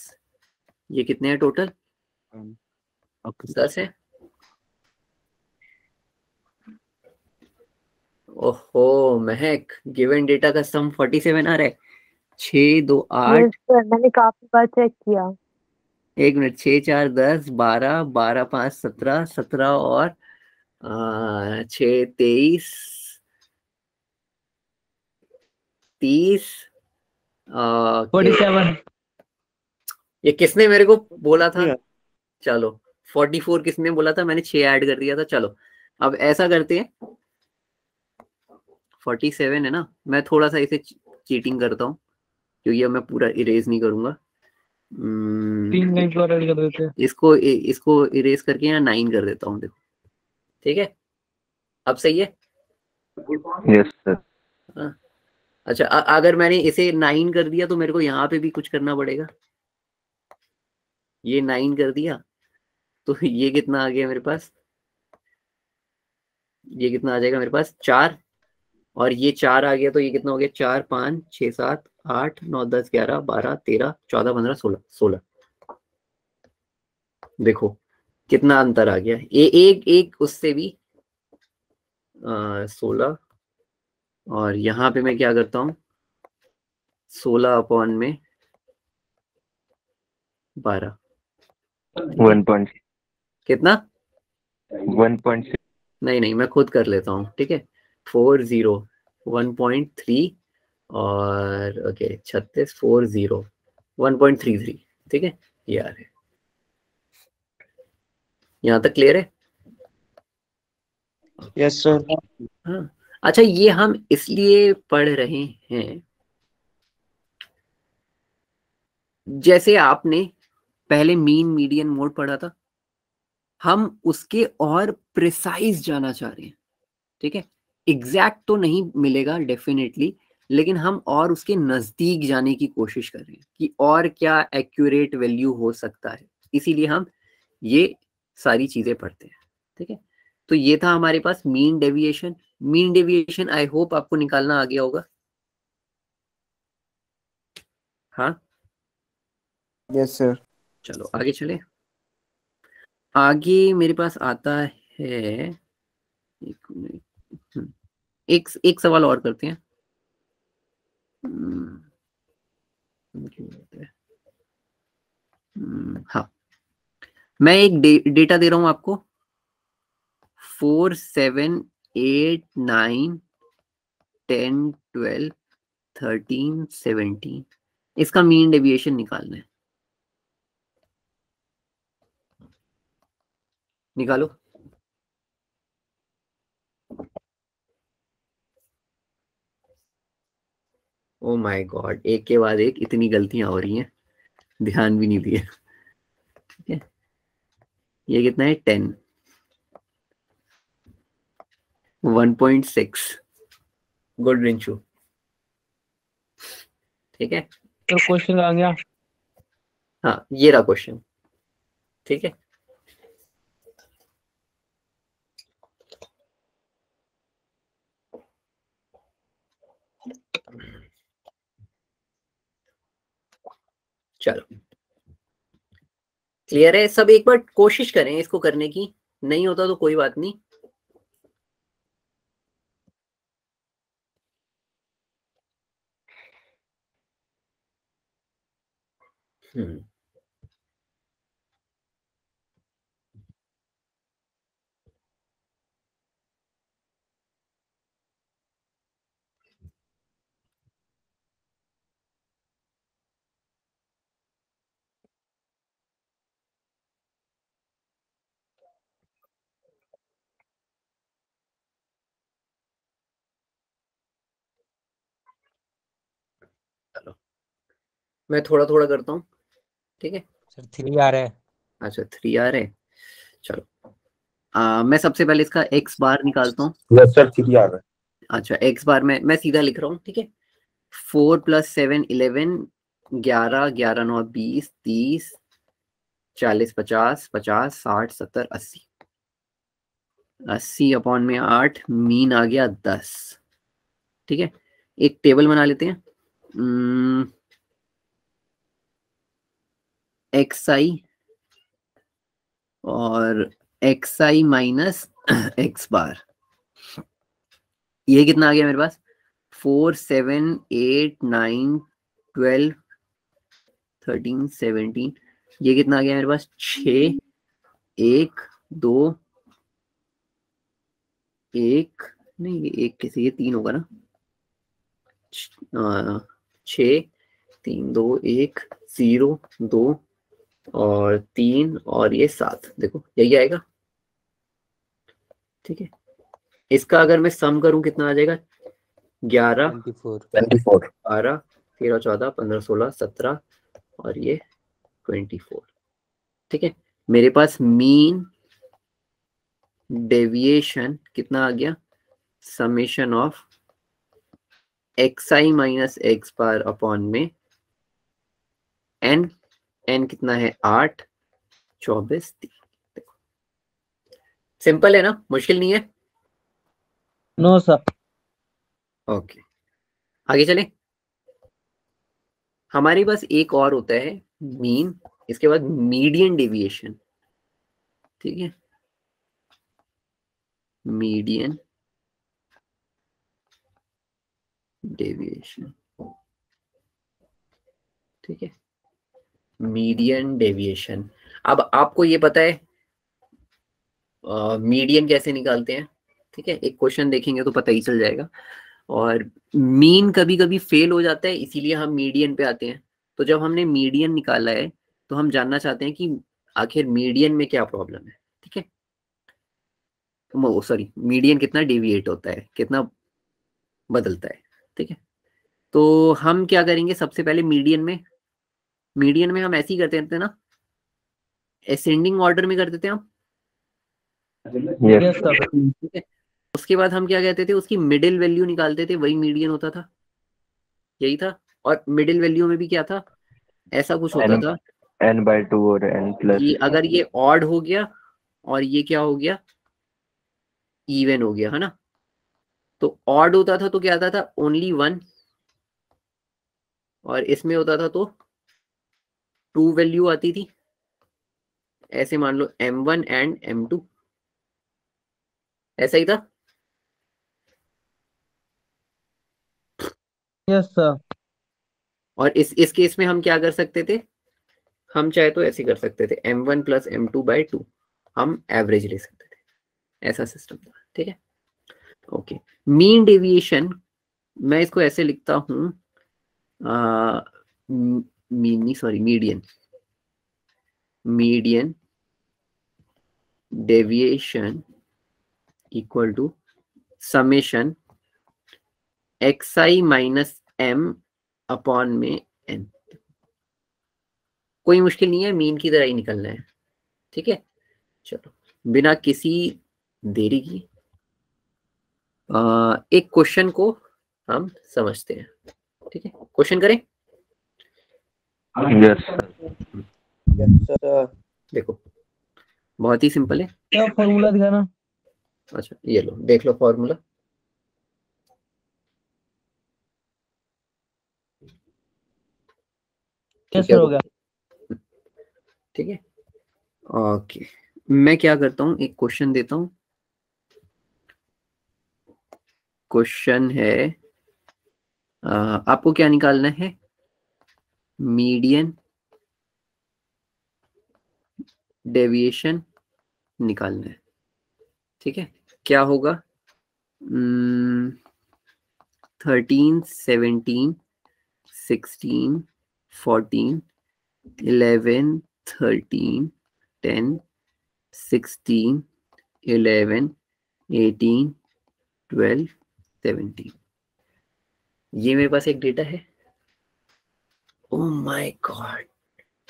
ये कितने हैं टोटल? ओके 10 है। ओहो महक, गिवन डेटा का सम 47 आ रहा है। 6 2 8, यस सर, मैंने काफी बार चेक किया। 1 मिनट, 6 4 10 12 12 5 17 17 और 6 23 30 47। ये किसने मेरे को बोला था? चलो 44 किसने बोला था? मैंने 6 ऐड कर दिया था। चलो अब ऐसा करते हैं, 47 है ना, मैं थोड़ा सा इसे चीटिंग करता हूँ क्योंकि अब मैं पूरा इरेज नहीं करूंगा। 3 लाइन को ऐड कर देते हैं। इसको इरेज करके यहाँ 9 कर देता हूँ, देखो ठीक है, अब सही है। Yes sir. अच्छा अगर मैंने इसे 9 कर दिया तो मेरे को यहाँ पे भी कुछ करना पड़ेगा। ये 9 कर दिया तो ये कितना आ गया मेरे पास? ये कितना आ जाएगा मेरे पास? 4, और ये 4 आ गया तो ये कितना हो गया? 4 5 6 7 8 9 10 11 12 13 14 15 16 16। देखो कितना अंतर आ गया। एक उससे भी 16, और यहाँ पे मैं क्या करता हूँ, 16 अपॉन में 12, 1.6 कितना? 1.6 नहीं मैं खुद कर लेता हूँ, ठीक है। 40 1.3 और ओके 36 40 1.33, ठीक है, ये आ रहा है। यहाँ तक क्लियर है? Yes sir. हाँ अच्छा, ये हम इसलिए पढ़ रहे हैं, जैसे आपने पहले मीन मीडियन मोड पढ़ा था, हम उसके और प्रिसाइज जाना चाह रहे हैं, ठीक है। एग्जैक्ट तो नहीं मिलेगा डेफिनेटली, लेकिन हम और उसके नजदीक जाने की कोशिश कर रहे हैं कि और क्या एक्यूरेट वैल्यू हो सकता है, इसीलिए हम ये सारी चीजें पढ़ते हैं, ठीक है। तो ये था हमारे पास mean deviation. Mean deviation I hope आपको निकालना आ गया होगा। हाँ यस सर। चलो आगे चले। आगे मेरे पास आता है, एक मिनट, एक सवाल और करते हैं। हाँ मैं एक डेटा दे रहा हूं आपको, 4 7 8 9 10 12 13 17, इसका मीन डेविएशन निकालना है। निकालो। ओ माय गॉड, एक के बाद एक इतनी गलतियां हो रही हैं, ध्यान भी नहीं दिए, ठीक है। ये कितना है? 10, 1.6। गुड रिंचू, ठीक है। तो क्वेश्चन आ गया। हाँ ये रहा क्वेश्चन, ठीक है। चलो क्लियर है सब? एक बार कोशिश करें इसको करने की, नहीं होता तो कोई बात नहीं। चलो मैं थोड़ा थोड़ा करता हूँ, ठीक है। सर 3 आ रहा है। अच्छा 3 आ रहे हैं, चलो मैं सबसे पहले इसका x बार निकालता हूँ। यस सर 3 आ रहा है। अच्छा x बार मैं सीधा लिख रहा हूँ, ठीक है। 4 + 7 11, 11 11 9 20 30 40, 50, 50, 60, 70, 80, 80 अपॉन में 8, मीन आ गया 10। ठीक है, एक टेबल बना लेते हैं, XI और XI माइनस X बार। ये कितना आ गया मेरे पास? 4, 7, 8, 9, 12, 13, 17। ये कितना आ गया मेरे पास? 6, 1, 2, 1 नहीं, ये 1 कैसे, ये 3 होगा ना, 6, 3, 2, 1, 0, 2 और 3 और ये 7। देखो यही आएगा। ठीक है, इसका अगर मैं सम करूं कितना आ जाएगा? 11, 24 12, 13, 14, 15, 16, 17 और ये 24। ठीक है, मेरे पास मीन डेविएशन कितना आ गया? Summation of XI minus X bar upon में n कितना है? 8, 24, 3। देखो सिंपल है ना, मुश्किल नहीं है। No sir. ओके, आगे चले। हमारे पास एक और होता है मीन, इसके बाद मीडियन डेविएशन। ठीक है, मीडियन डेविएशन। ठीक है, मीडियन डेविएशन। अब आपको ये पता है मीडियन कैसे निकालते हैं? ठीक है, एक क्वेश्चन देखेंगे तो पता ही चल जाएगा। और मीन कभी कभी फेल हो जाता है, इसीलिए हम मीडियन पे आते हैं। तो जब हमने मीडियन निकाला है तो हम जानना चाहते हैं कि आखिर मीडियन में क्या प्रॉब्लम है। ठीक है, सॉरी, मीडियन कितना डेविएट होता है, कितना बदलता है। ठीक है, तो हम क्या करेंगे? सबसे पहले मीडियन में हम ऐसे ही करते थे ना, असेंडिंग ऑर्डर में करते थे हम। Yes. सर। ठीक है, उसके बाद हम क्या कहते थे? उसकी मिडिल वैल्यू निकालते थे, वही मीडियन होता था। यही था। और मिडिल वैल्यू में भी क्या था? ऐसा कुछ होता था n/2 और n प्लस कि अगर ये ऑड हो गया और ये क्या हो गया? इवन हो गया, है ना। तो ऑड होता था तो क्या आता था? ओनली 1। और इसमें होता था तो 2 वैल्यू आती थी। ऐसे मान लो M1 एंड M2, ऐसा ही था। Yes sir. और इस केस में हम क्या कर सकते थे? हम चाहे तो ऐसे कर सकते थे, M1 प्लस M2/2, हम एवरेज ले सकते थे। ऐसा सिस्टम था। ठीक है, ओके। मीन डेविएशन मैं इसको ऐसे लिखता हूं, median deviation equal to summation XI minus M upon में n। कोई मुश्किल नहीं है, मीन की तरह ही निकलना है। ठीक है, चलो बिना किसी देरी की एक क्वेश्चन को हम समझते हैं। ठीक है, क्वेश्चन करें। Yes. देखो बहुत ही सिंपल है। क्या फॉर्मूला दिखाना? अच्छा ये लो, देख लो फॉर्मूला। कैसे हो गया? ठीक है, ओके। मैं क्या करता हूँ, एक क्वेश्चन देता हूँ। क्वेश्चन है आपको क्या निकालना है? मीडियन डेविएशन निकालना है। ठीक है, क्या होगा? 13, 17, 16, 14, 11, 13, 10, 16, 11, 18, 12, 17। ये मेरे पास एक डेटा है। ओह माय गॉड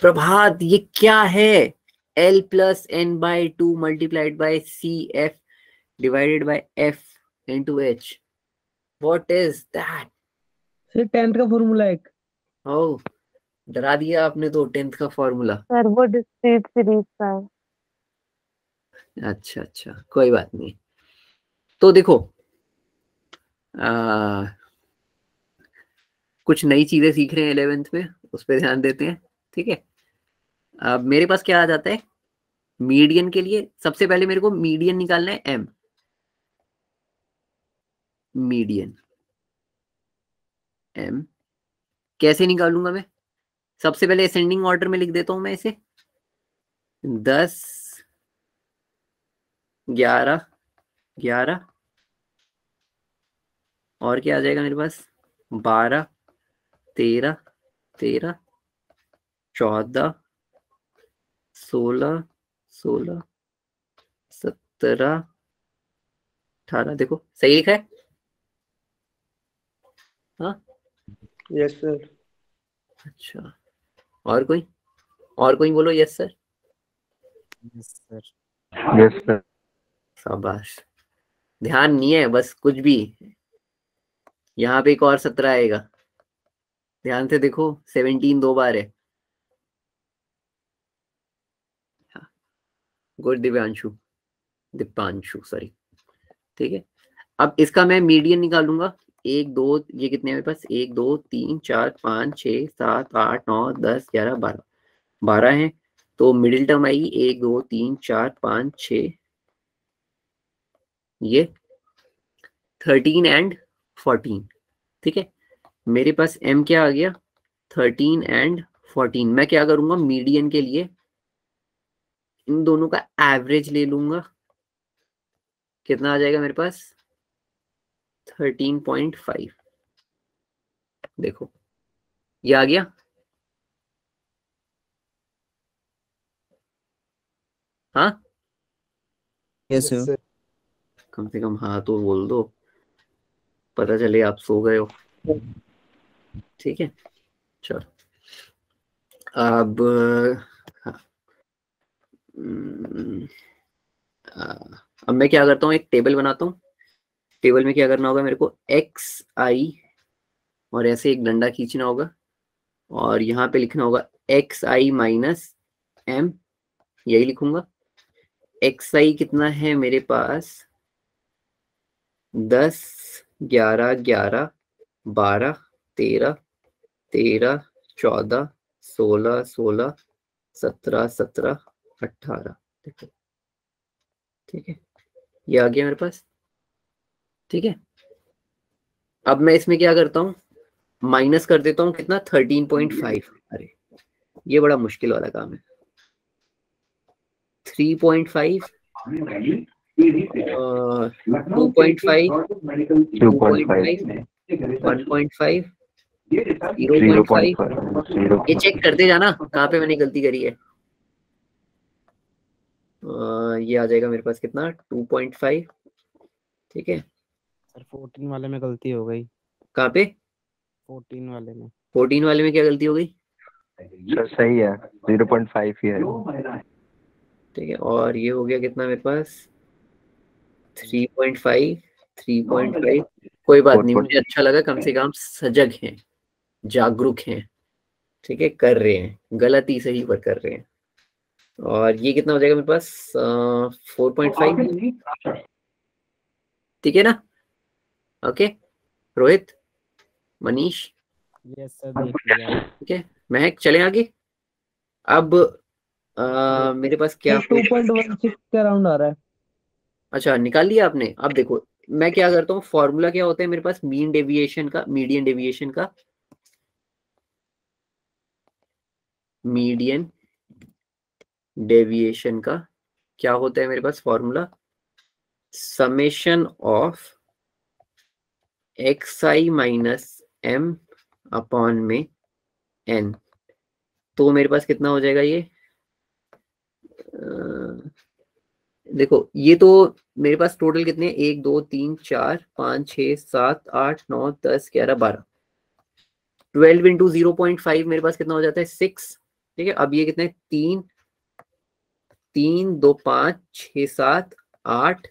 प्रभात, ये क्या है? L plus n/2 multiplied by CF divided by F into H। What is that? Sir 10th का फॉर्मूला एक। ओह डरा दिया आपने तो 10th का फॉर्मूला। सर वो डिस्क्रीट सीरीज का है। अच्छा अच्छा, कोई बात नहीं। तो देखो कुछ नई चीजें सीख रहे हैं 11th में, उस पर ध्यान देते हैं। ठीक है, अब मेरे पास क्या आ जाता है मीडियन के लिए। सबसे पहले मेरे को मीडियन निकालना है, एम मीडियन। एम कैसे निकालूंगा मैं? सबसे पहले असेंडिंग ऑर्डर में लिख देता हूं मैं इसे। 10 11 11 और क्या आ जाएगा मेरे पास? 12 13 13 14 16 16 17 18। देखो सही लिखा है? हाँ यस सर। अच्छा, और कोई बोलो yes sir. Yes sir. Yes, sir. शाबाश। ध्यान नहीं है बस कुछ भी। यहाँ पे एक और 17 आएगा, ध्यान से देखो। 17 दो बार है। Good Deepanshu sorry. ठीक है, अब इसका मैं मीडियन निकालूंगा। 1 2, ये कितने हैं मेरे पास? 1 2 3 4 5 6 7 8 9 10 11 12 12 है। तो मिडिल टर्म आएगी 1 2 3 4 5 6, ये 13 एंड 14। ठीक है, मेरे पास m क्या आ गया? 13 एंड 14। मैं क्या करूंगा मीडियन के लिए, इन दोनों का एवरेज ले लूंगा। कितना आ जाएगा मेरे पास? 13.5। देखो ये आ गया। हाँ यस सर। कम से कम हाँ तो बोल दो, पता चले आप सो गए हो। ठीक है, चलो अब हाँ, अब मैं क्या करता हूँ, एक टेबल बनाता हूँ। टेबल में क्या करना होगा मेरे को? एक्स आई और ऐसे एक डंडा खींचना होगा और यहाँ पे लिखना होगा एक्स आई माइनस एम, यही लिखूंगा। एक्स आई कितना है मेरे पास? 10 11 11 12 13 13 14 16 16 17 17 18। देखो ठीक है, ये आ गया मेरे पास। ठीक है, अब मैं इसमें क्या करता हूँ, माइनस कर देता हूँ कितना? 13.5। अरे ये बड़ा मुश्किल वाला काम है। 3.5 2.5 2.5 1.5 0.5। ये चेक करते जाना कहाँ पे मैंने गलती करी है। ये आ जाएगा मेरे पास कितना? 2.5। ठीक है सर 14 वाले में गलती हो गई। कहाँ पे? 14 वाले में। 14 वाले में क्या गलती हो गई? सर सही है, 0.5 ही है। ठीक है, और ये हो गया कितना मेरे पास? 3.5 3.5। कोई बात नहीं, मुझे अच्छा लगा, कम से कम सजग हैं, जागरूक हैं। ठीक है, कर रहे हैं, गलती सही पर कर रहे हैं। और ये कितना हो जाएगा मेरे पास? 4.5। ठीक है ना? Okay Rohit, Manish. Yes sir देख लिया। ठीक है महक, चलें आगे। अब मेरे पास क्या? 2.16 के अराउंड आ रहा है। अच्छा निकाल लिया आपने। अब देखो मैं क्या करता हूँ, फॉर्मूला क्या होता है मेरे पास मीन डेविएशन का, मीडियन डेविएशन का। मीडियन डेविएशन का क्या होता है मेरे पास formula? Summation of x I minus m upon में एन। तो मेरे पास कितना हो जाएगा ये? देखो ये तो मेरे पास टोटल कितने? 1 2 3 4 5 6 7 8 9 10 11 12। 12 इंटू 0.5 मेरे पास कितना हो जाता है? 6। ठीक है, अब ये कितने? 3 3 2 5 6 7 8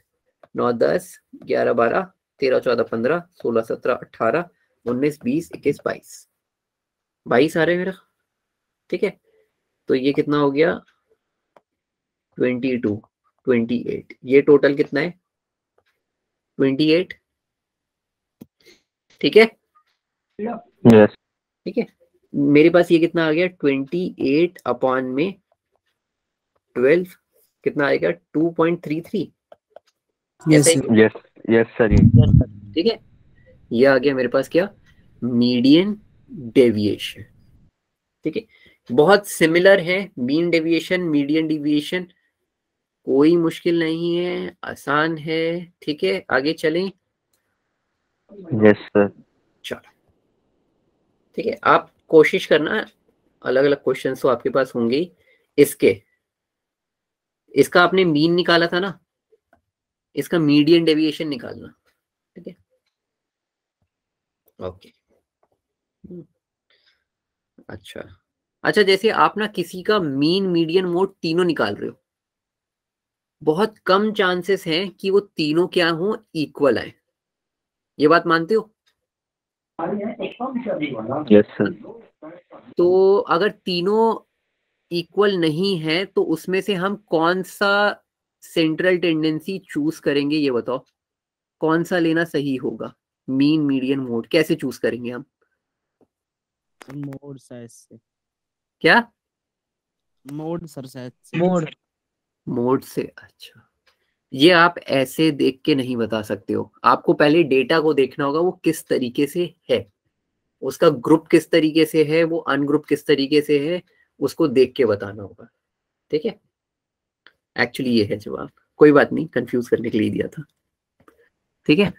9 10 11 12 13 14 15 16 17 18 19 20 21 22 22 आ रहे हैं मेरा। ठीक है, तो ये कितना हो गया 22, 28, ये टोटल कितना है 28, ठीक है। यस ठीक है, मेरे पास ये कितना आ गया 28 अपॉन में 12 कितना आएगा 2.33, यस ऐसा ही, यस यस सर। ठीक है। ये आ गया मेरे पास क्या मीडियन डेविएशन, ठीक है। बहुत सिमिलर है मीन डेविएशन मीडियन डेविएशन, कोई मुश्किल नहीं है, आसान है, ठीक है। आगे चलें, यस सर। चलो ठीक है, आप कोशिश करना, अलग अलग क्वेश्चन तो आपके पास होंगे ही। इसका आपने मीन निकाला था ना, इसका मीडियन डेविएशन निकालना, ठीक है। ओके, अच्छा, जैसे आप ना किसी का मीन मीडियन मोड तीनों निकाल रहे हो, बहुत कम चांसेस हैं कि वो तीनों क्या हो इक्वल आए, ये बात मानते हो? Yes sir. तो अगर तीनों इक्वल नहीं है तो उसमें से हम कौन सा सेंट्रल टेंडेंसी चूज करेंगे, ये बताओ, कौन सा लेना सही होगा? मीन मीडियन मोड कैसे चूज करेंगे हम? मोड साइज से, क्या मोड सर साइज से, मोड से? अच्छा, ये आप ऐसे देख के नहीं बता सकते हो, आपको पहले डेटा को देखना होगा वो किस तरीके से है, उसका ग्रुप किस तरीके से है, वो अनग्रुप किस तरीके से है, उसको देख के बताना होगा, ठीक है। एक्चुअली ये है जवाब, कोई बात नहीं, कंफ्यूज करने के लिए दिया था, ठीक है।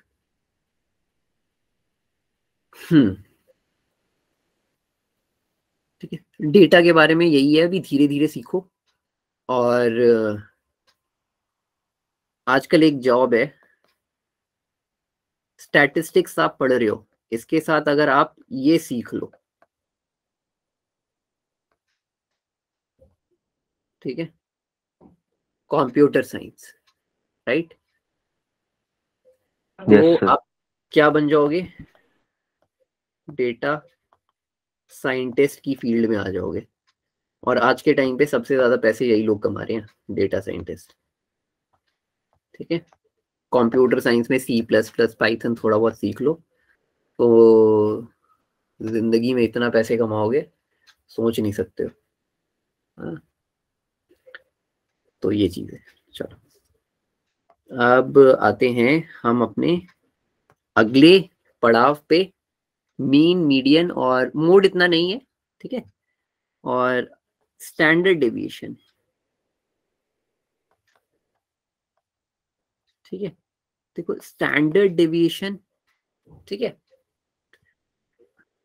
ठीक है, डेटा के बारे में यही है, अभी धीरे धीरे सीखो। और आजकल एक जॉब है, स्टैटिस्टिक्स आप पढ़ रहे हो, इसके साथ अगर आप ये सीख लो, ठीक है, कंप्यूटर साइंस, राइट, यस तो सर। आप क्या बन जाओगे, डेटा साइंटिस्ट की फील्ड में आ जाओगे। और आज के टाइम पे सबसे ज्यादा पैसे यही लोग कमा रहे हैं, डेटा साइंटिस्ट, ठीक है। कंप्यूटर साइंस में C++, पाइथन थोड़ा बहुत सीख लो तो जिंदगी में इतना पैसे कमाओगे सोच नहीं सकते हो, हाँ? तो ये चीज है। चलो अब आते हैं हम अपने अगले पड़ाव पे, मीन मीडियन और मोड इतना नहीं है, ठीक है, और स्टैंडर्ड डेविएशन, ठीक है। देखो स्टैंडर्ड डेविएशन, ठीक है।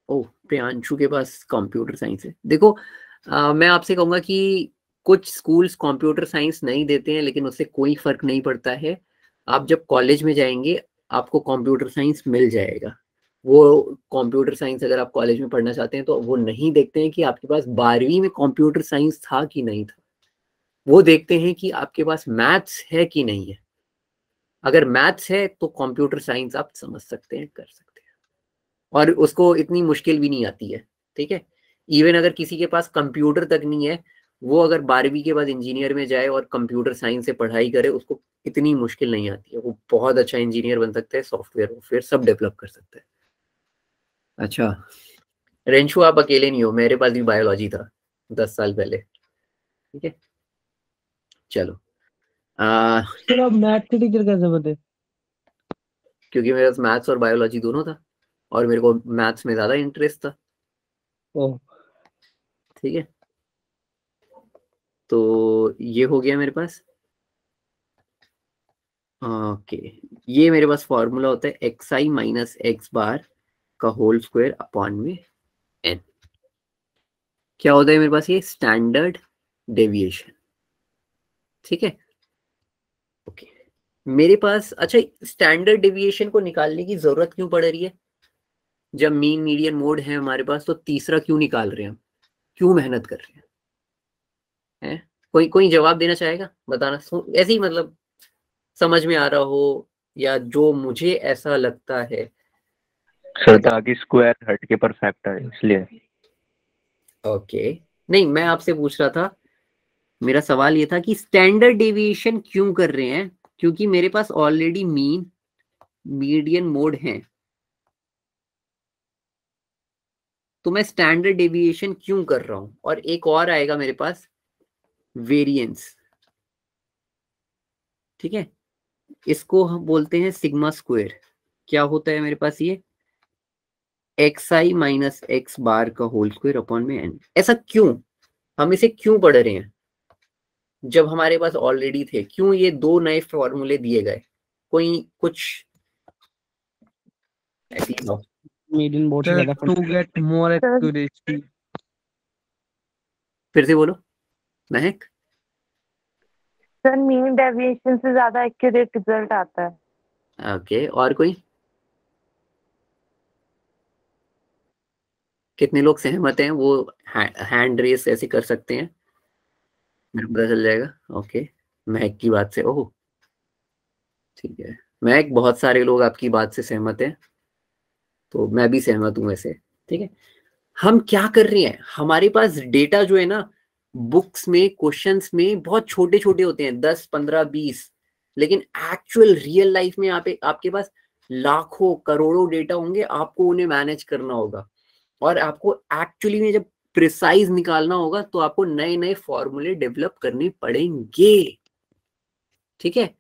ओ, प्रियांशु के पास कंप्यूटर साइंस है। देखो मैं आपसे कहूंगा कि कुछ स्कूल्स कंप्यूटर साइंस नहीं देते हैं, लेकिन उससे कोई फर्क नहीं पड़ता है। आप जब कॉलेज में जाएंगे आपको कंप्यूटर साइंस मिल जाएगा। वो कंप्यूटर साइंस अगर आप कॉलेज में पढ़ना चाहते हैं तो वो नहीं देखते हैं कि आपके पास 12वीं में कंप्यूटर साइंस था कि नहीं था, वो देखते हैं कि आपके पास मैथ्स है कि नहीं है। अगर मैथ्स है तो कंप्यूटर साइंस आप समझ सकते हैं, कर सकते हैं, और उसको इतनी मुश्किल भी नहीं आती है, ठीक है। इवन अगर किसी के पास कंप्यूटर तक नहीं है, वो अगर 12वीं के बाद इंजीनियर में जाए और कंप्यूटर साइंस से पढ़ाई करे, उसको इतनी मुश्किल नहीं आती है, वो बहुत अच्छा इंजीनियर बन सकता है, सॉफ्टवेयर वॉफ्टवेयर सब डेवलप कर सकता है। अच्छा रेंशु, आप अकेले नहीं हो, मेरे पास भी बायोलॉजी था 10 साल पहले, ठीक है। चलो सर आप मैथ के टीचर कैसे बने? क्योंकि मेरे पास मैथ्स और बायोलॉजी दोनों था, और मेरे को मैथ्स में ज्यादा इंटरेस्ट था, ओह ठीक है। तो ये हो गया मेरे पास, ओके। ये मेरे पास फॉर्मूला होता है xi माइनस एक्स बार का होल स्क्वायर अपॉन में n। क्या होता है मेरे पास, ये स्टैंडर्ड डेविएशन, ठीक है। ओके, मेरे पास, अच्छा, स्टैंडर्ड डेविएशन को निकालने की जरूरत क्यों पड़ रही है? जब मीन मीडियन मोड है हमारे पास, तो तीसरा क्यों निकाल रहे हैं हम, क्यों मेहनत कर रहे हैं? कोई कोई जवाब देना चाहेगा, बताना, ऐसे ही मतलब समझ में आ रहा हो, या जो मुझे ऐसा लगता है। सर ताकि स्क्वायर हट के परफेक्ट आए इसलिए। ओके नहीं, मैं आपसे पूछ रहा था, मेरा सवाल ये था कि स्टैंडर्ड डेविएशन क्यों कर रहे हैं? क्योंकि मेरे पास ऑलरेडी मीन, मीडियन, मोड है, तो मैं स्टैंडर्ड डेविएशन क्यों कर रहा हूं? और एक और आएगा मेरे पास, वेरिएंस। ठीक है, इसको हम बोलते हैं सिग्मा स्क्वायर। क्या होता है मेरे पास ये? xi माइनस एक्स बार का होल स्क्वायर अपॉन में n। ऐसा क्यों? हम इसे क्यों पढ़ रहे हैं जब हमारे पास ऑलरेडी थे? क्यों ये दो नए फॉर्मूले दिए गए? कोई कुछ ऐसी बात? मीडियन मोड से ज्यादा टू गेट मोर एक्यूरेसी। फिर से बोलो महक। सर मीन डेविएशन से ज्यादा एक्यूरेट रिजल्ट आता है। ओके, और कोई? कितने लोग सहमत हैं? वो हैंड रेस ऐसे कर सकते हैं, मेरे को पता चल जाएगा। ओके, महक की बात से, ओह ठीक है महक, बहुत सारे लोग आपकी बात से सहमत हैं, तो मैं भी सहमत हूं वैसे। ठीक है, हम क्या कर रहे हैं, हमारे पास डेटा जो है ना, बुक्स में, क्वेश्चंस में बहुत छोटे छोटे होते हैं, 10, 15, 20, लेकिन एक्चुअल रियल लाइफ में आपके पास लाखों करोड़ों डेटा होंगे, आपको उन्हें मैनेज करना होगा, और आपको एक्चुअली में जब प्रिसाइज निकालना होगा तो आपको नए नए फॉर्मूले डेवलप करने पड़ेंगे। ठीक है,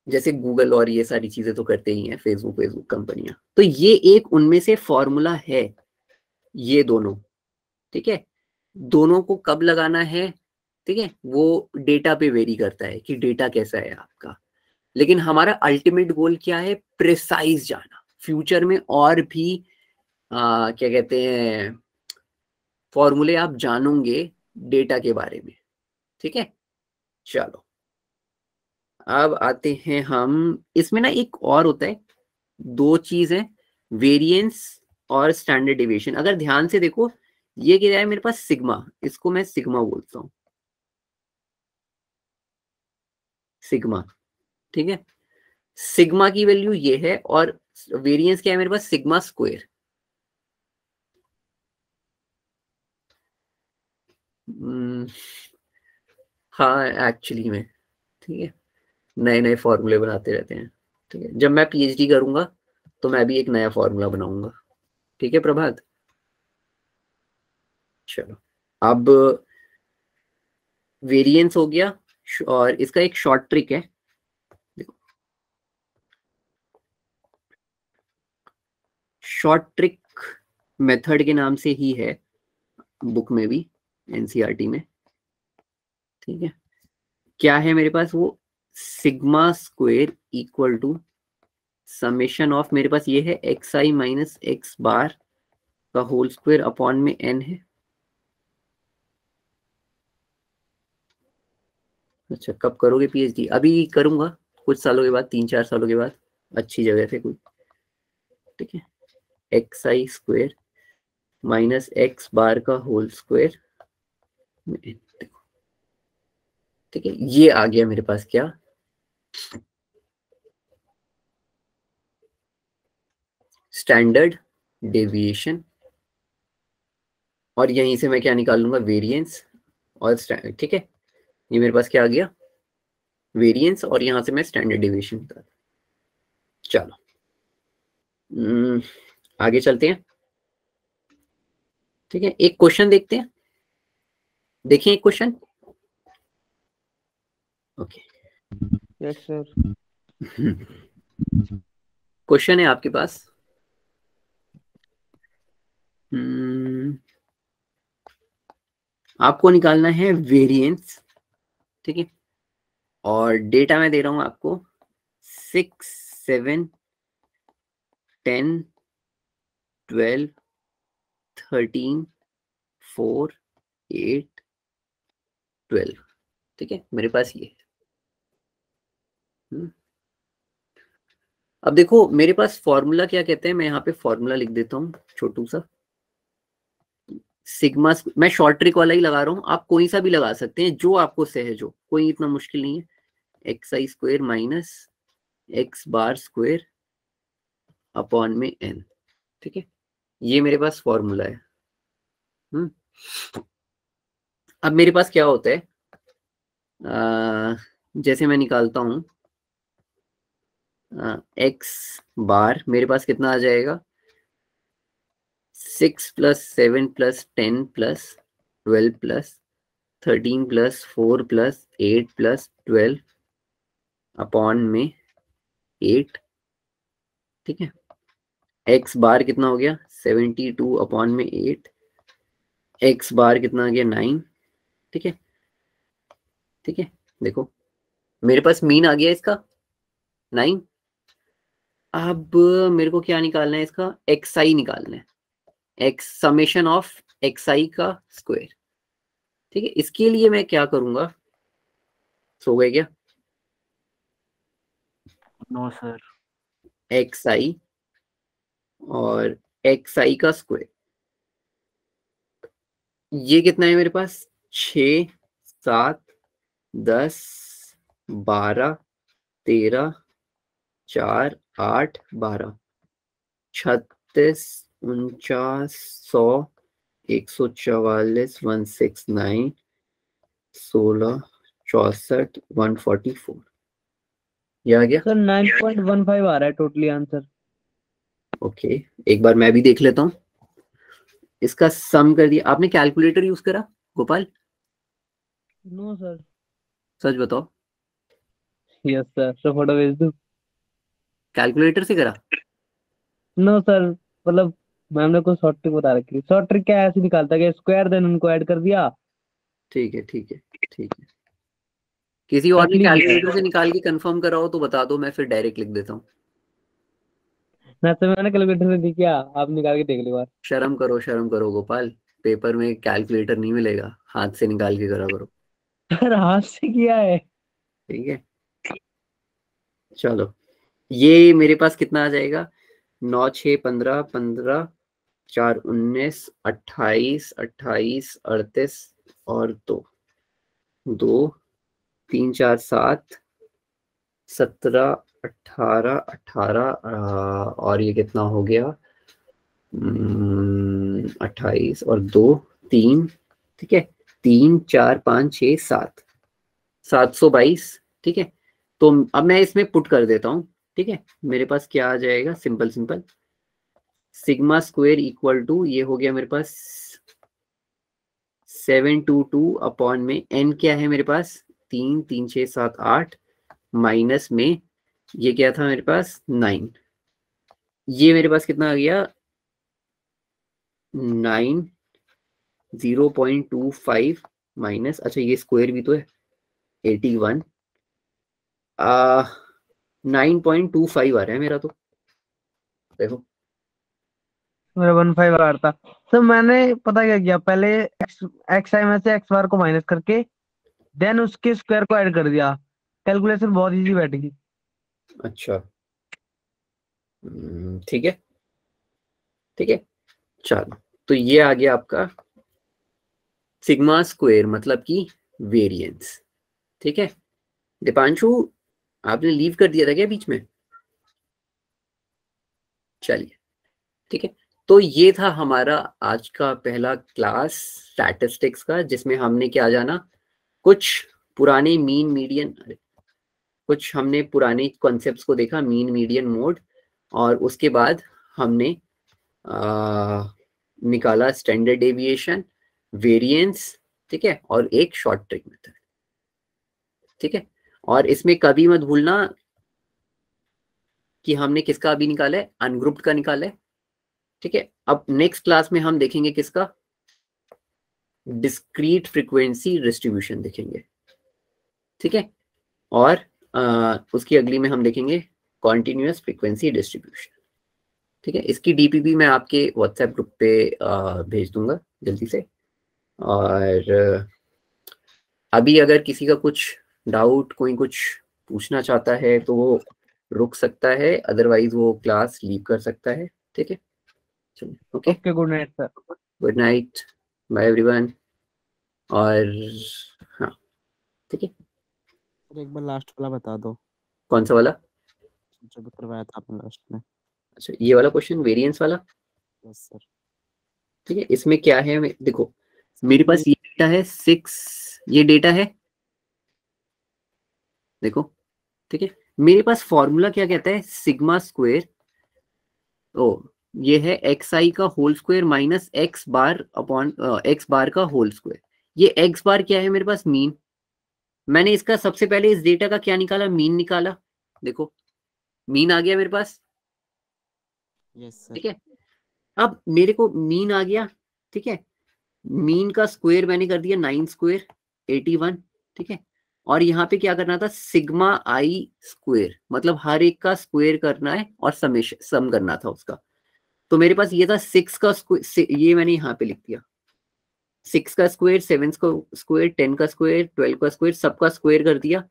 जैसे गूगल और ये सारी चीजें तो करते ही हैं, फेसबुक कंपनियां, तो ये एक उनमें से फॉर्मूला है, ये दोनों। ठीक है, दोनों को कब लगाना है, ठीक है, वो डेटा पे वेरी करता है कि डेटा कैसा है आपका, लेकिन हमारा अल्टीमेट गोल क्या है? प्रिसाइज जाना। फ्यूचर में और भी क्या कहते हैं, फॉर्मूले आप जानोगे डेटा के बारे में। ठीक है, चलो अब आते हैं हम, इसमें ना एक और होता है, दो चीज है, वेरिएंस और स्टैंडर्ड डेविएशन। अगर ध्यान से देखो, ये क्या है मेरे पास? सिग्मा, इसको मैं सिग्मा बोलता हूं, सिग्मा। ठीक है, सिग्मा की वैल्यू ये है, और वेरिएंस क्या है मेरे पास? Sigma square. हाँ एक्चुअली में, ठीक है, नए नए फॉर्मूले बनाते रहते हैं। ठीक है, जब मैं पीएचडी करूंगा तो मैं भी एक नया फॉर्मूला बनाऊंगा। ठीक है प्रभात, चलो अब वेरिएंस हो गया, और इसका एक शॉर्ट ट्रिक है, देखो शॉर्ट ट्रिक मेथड के नाम से ही है बुक में भी, एनसीईआरटी में। ठीक है, क्या है मेरे पास? वो sigma square equal to summation of, मेरे पास ये है एक्स आई माइनस एक्स बार का होल स्क्वायर अपॉन में एन है। अच्छा, कब करोगे पीएचडी? अभी करूंगा, कुछ सालों के बाद, 3-4 सालों के बाद, अच्छी जगह से कोई। ठीक है, एक्स आई स्क्वायर माइनस एक्स बार का होल स्क्वायर, देखो ठीक है, ये आ गया मेरे पास क्या? स्टैंडर्ड डेविएशन, और यहीं से मैं क्या निकाल लूंगा? वेरिएंस और स्टैंडर्ड। ठीक है, ये मेरे पास क्या आ गया? वेरिएंस, और यहां से मैं स्टैंडर्ड डेविएशन निकाल। चलो आगे चलते हैं। ठीक है, एक क्वेश्चन देखते हैं, देखिए एक question. Okay, yes sir. Question है आपके पास, आपको निकालना है वेरिएंस। ठीक है, और डेटा मैं दे रहा हूं आपको 6, 7, 10, 12, 13, 4, 8, 12। ठीक है, मेरे पास ये है। अब देखो मेरे पास फॉर्मूला क्या कहते हैं, मैं यहाँ पे फॉर्मूला लिख देता हूँ छोटू सा। सिग्मा, मैं शॉर्ट ट्रिक वाला ही लगा रहा हूँ, आप कोई सा भी लगा सकते हैं जो आपको सहज हो, कोई इतना मुश्किल नहीं है। एक्स आई square minus x bar square upon में एन। ठीक है, ये मेरे पास फॉर्मूला है। अब मेरे पास क्या होता है, जैसे मैं निकालता हूँ एक्स बार, मेरे पास कितना आ जाएगा, 6 + 7 + 10 + 12 + 13 + 4 + 8 + 12 अपॉन में 8। ठीक है, एक्स बार कितना हो गया, 72 अपॉन में 8, एक्स बार कितना आ गया, 9। ठीक है, ठीक है, देखो मेरे पास मीन आ गया इसका 9। अब मेरे को क्या निकालना है, इसका एक्स आई निकालना है, x summation of x i का स्क्वायर। ठीक है, इसके लिए मैं क्या करूंगा, सो गए क्या, नो सर। एक्स आई और एक्स आई का स्क्वायर, ये कितना है मेरे पास, 6 7 10 12 13 4 8 12 36 49 100 144 169 16 64 144, ये आ गया। सर 9.15 आ रहा है टोटली आंसर। ओके, एक बार मैं भी देख लेता हूँ, इसका सम कर दिया आपने, कैलकुलेटर यूज करा गोपाल, नो सर। सच बताओ, यस सर, तो फोटो भेज दूं? कैलकुलेटर से करा? नो सर, मतलब मैम ने कुछ शॉर्ट ट्रिक बता रखी है। शॉर्ट ट्रिक क्या है, ऐसे निकालता है कि स्क्वायर देन उनको ऐड कर दिया। ठीक है, ठीक है, ठीक है, किसी और ने रफली किया है। कैलकुलेटर से निकाल के कंफर्म करा हो तो बता दो, मैं फिर डायरेक्ट लिख देता हूँ। ना तो मैंने कैलकुलेटर से नहीं किया, आप निकाल के देख लो बार। शर्म करो गोपाल, पेपर में कैलकुलेटर नहीं मिलेगा, हाथ से निकाल के करा करो। सर हाथ से किया है। ठीक है, चलो ये मेरे पास कितना आ जाएगा, 9 6 15 15 4 19 28 28 38 और 2 2 3 4 7 17 18 18 और ये कितना हो गया, 28 और 2 3, ठीक है, 3 4 5 6 7 722। ठीक है, तो अब मैं इसमें पुट कर देता हूँ। ठीक है, मेरे पास क्या आ जाएगा, simple simple sigma square equal to, ये हो गया मेरे पास 722 अपॉन में n क्या है मेरे पास, 3 3 6 7 8 माइनस में ये क्या था मेरे पास 9, ये मेरे पास कितना आ गया 9 0.25 माइनस, अच्छा ये स्क्वायर भी तो है 81 9.25 आ रहा है मेरा, तो देखो मेरा 15 आ रहा था। सर मैंने पता क्या किया, पहले एक्स आई में से एक्स बार को माइनस करके देन उसके स्क्वायर को ऐड कर दिया। कैलकुलेशन बहुत इजी बैठ गई। अच्छा, ठीक है, ठीक है, चलो तो ये आ गया आपका सिग्मा स्क्वायर, मतलब कि वेरिएंस। ठीक है, दीपांशु आपने लीव कर दिया था क्या बीच में, चलिए ठीक है, तो ये था हमारा आज का पहला क्लास स्टैटिस्टिक्स का, जिसमें हमने क्या जाना, कुछ पुराने मीन मीडियन, कुछ हमने पुराने कॉन्सेप्ट्स को देखा, मीन मीडियन मोड, और उसके बाद हमने निकाला स्टैंडर्ड डेविएशन, वेरिएंस, ठीक है, और एक शॉर्ट ट्रिक मेथड। ठीक है, और इसमें कभी मत भूलना कि हमने किसका अभी निकाला है, अनग्रुप्ड का निकाला है। ठीक है, अब नेक्स्ट क्लास में हम देखेंगे किसका, डिस्क्रीट फ्रीक्वेंसी डिस्ट्रीब्यूशन देखेंगे। ठीक है, और उसकी अगली में हम देखेंगे कॉन्टिन्यूअस फ्रीक्वेंसी डिस्ट्रीब्यूशन। ठीक है, इसकी डीपीपी मैं आपके व्हाट्सएप ग्रुप पे भेज दूंगा जल्दी से। और अभी अगर किसी का कुछ डाउट, कोई कुछ पूछना चाहता है तो वो रुक सकता है, अदरवाइज वो क्लास लीव कर सकता है। ठीक है, चलिए, okay, good night sir. Good night, bye everyone. और हाँ, ठीक है, सर एक बार लास्ट वाला बता दो, कौन सा वाला, जो भी करवाया था आपने लास्ट में। अच्छा ये वाला क्वेश्चन, वेरिएंस वाला। Yes sir. ठीक है, इसमें क्या है, देखो मेरे पास ये डेटा है 6, ये डेटा है, देखो, ठीक है। मेरे पास फॉर्मूला क्या कहता है, सिग्मा स्क्वायर, ओ ये है एक्स आई का whole square minus x bar upon x bar का होल स्क्वायर। ये एक्स बार क्या है मेरे पास, मीन। मैंने इसका सबसे पहले इस डेटा का क्या निकाला, मीन निकाला, देखो मीन आ गया मेरे पास, यस सर। ठीक है। अब मेरे को मीन आ गया, ठीक है, मीन का स्क्वायर मैंने कर दिया 9 स्क्वायर 81, ठीक है। और यहाँ पे क्या करना था, सिग्मा आई स्क्वायर, मतलब हर एक का स्क्वायर करना है और सम करना था उसका। तो मेरे पास ये था 6 का स्क्वायर, ये मैंने यहाँ पे लिख दिया, 6 का स्क्वायर, 7 का स्क्वायर, 10 का स्क्वायर, 12 का स्क्वायर, सबका स्क्वायर कर दिया।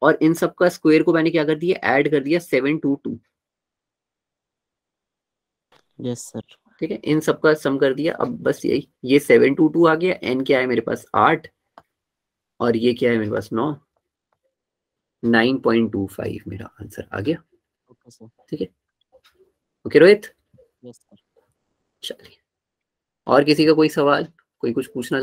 और इन सबका स्क्वायर को मैंने क्या कर दिया, ऐड कर दिया 722, यस सर। ठीक है। इन सबका सम कर दिया। अब बस यही, ये 722 आ गया, एन क्या है मेरे पास 8, और ये क्या है मेरे पास 9, 9.25 मेरा आंसर आ गया, ओके सर। ठीक है। Okay Rohit, yes sir. चलिए, और किसी का कोई सवाल, कोई कुछ पूछना चाहता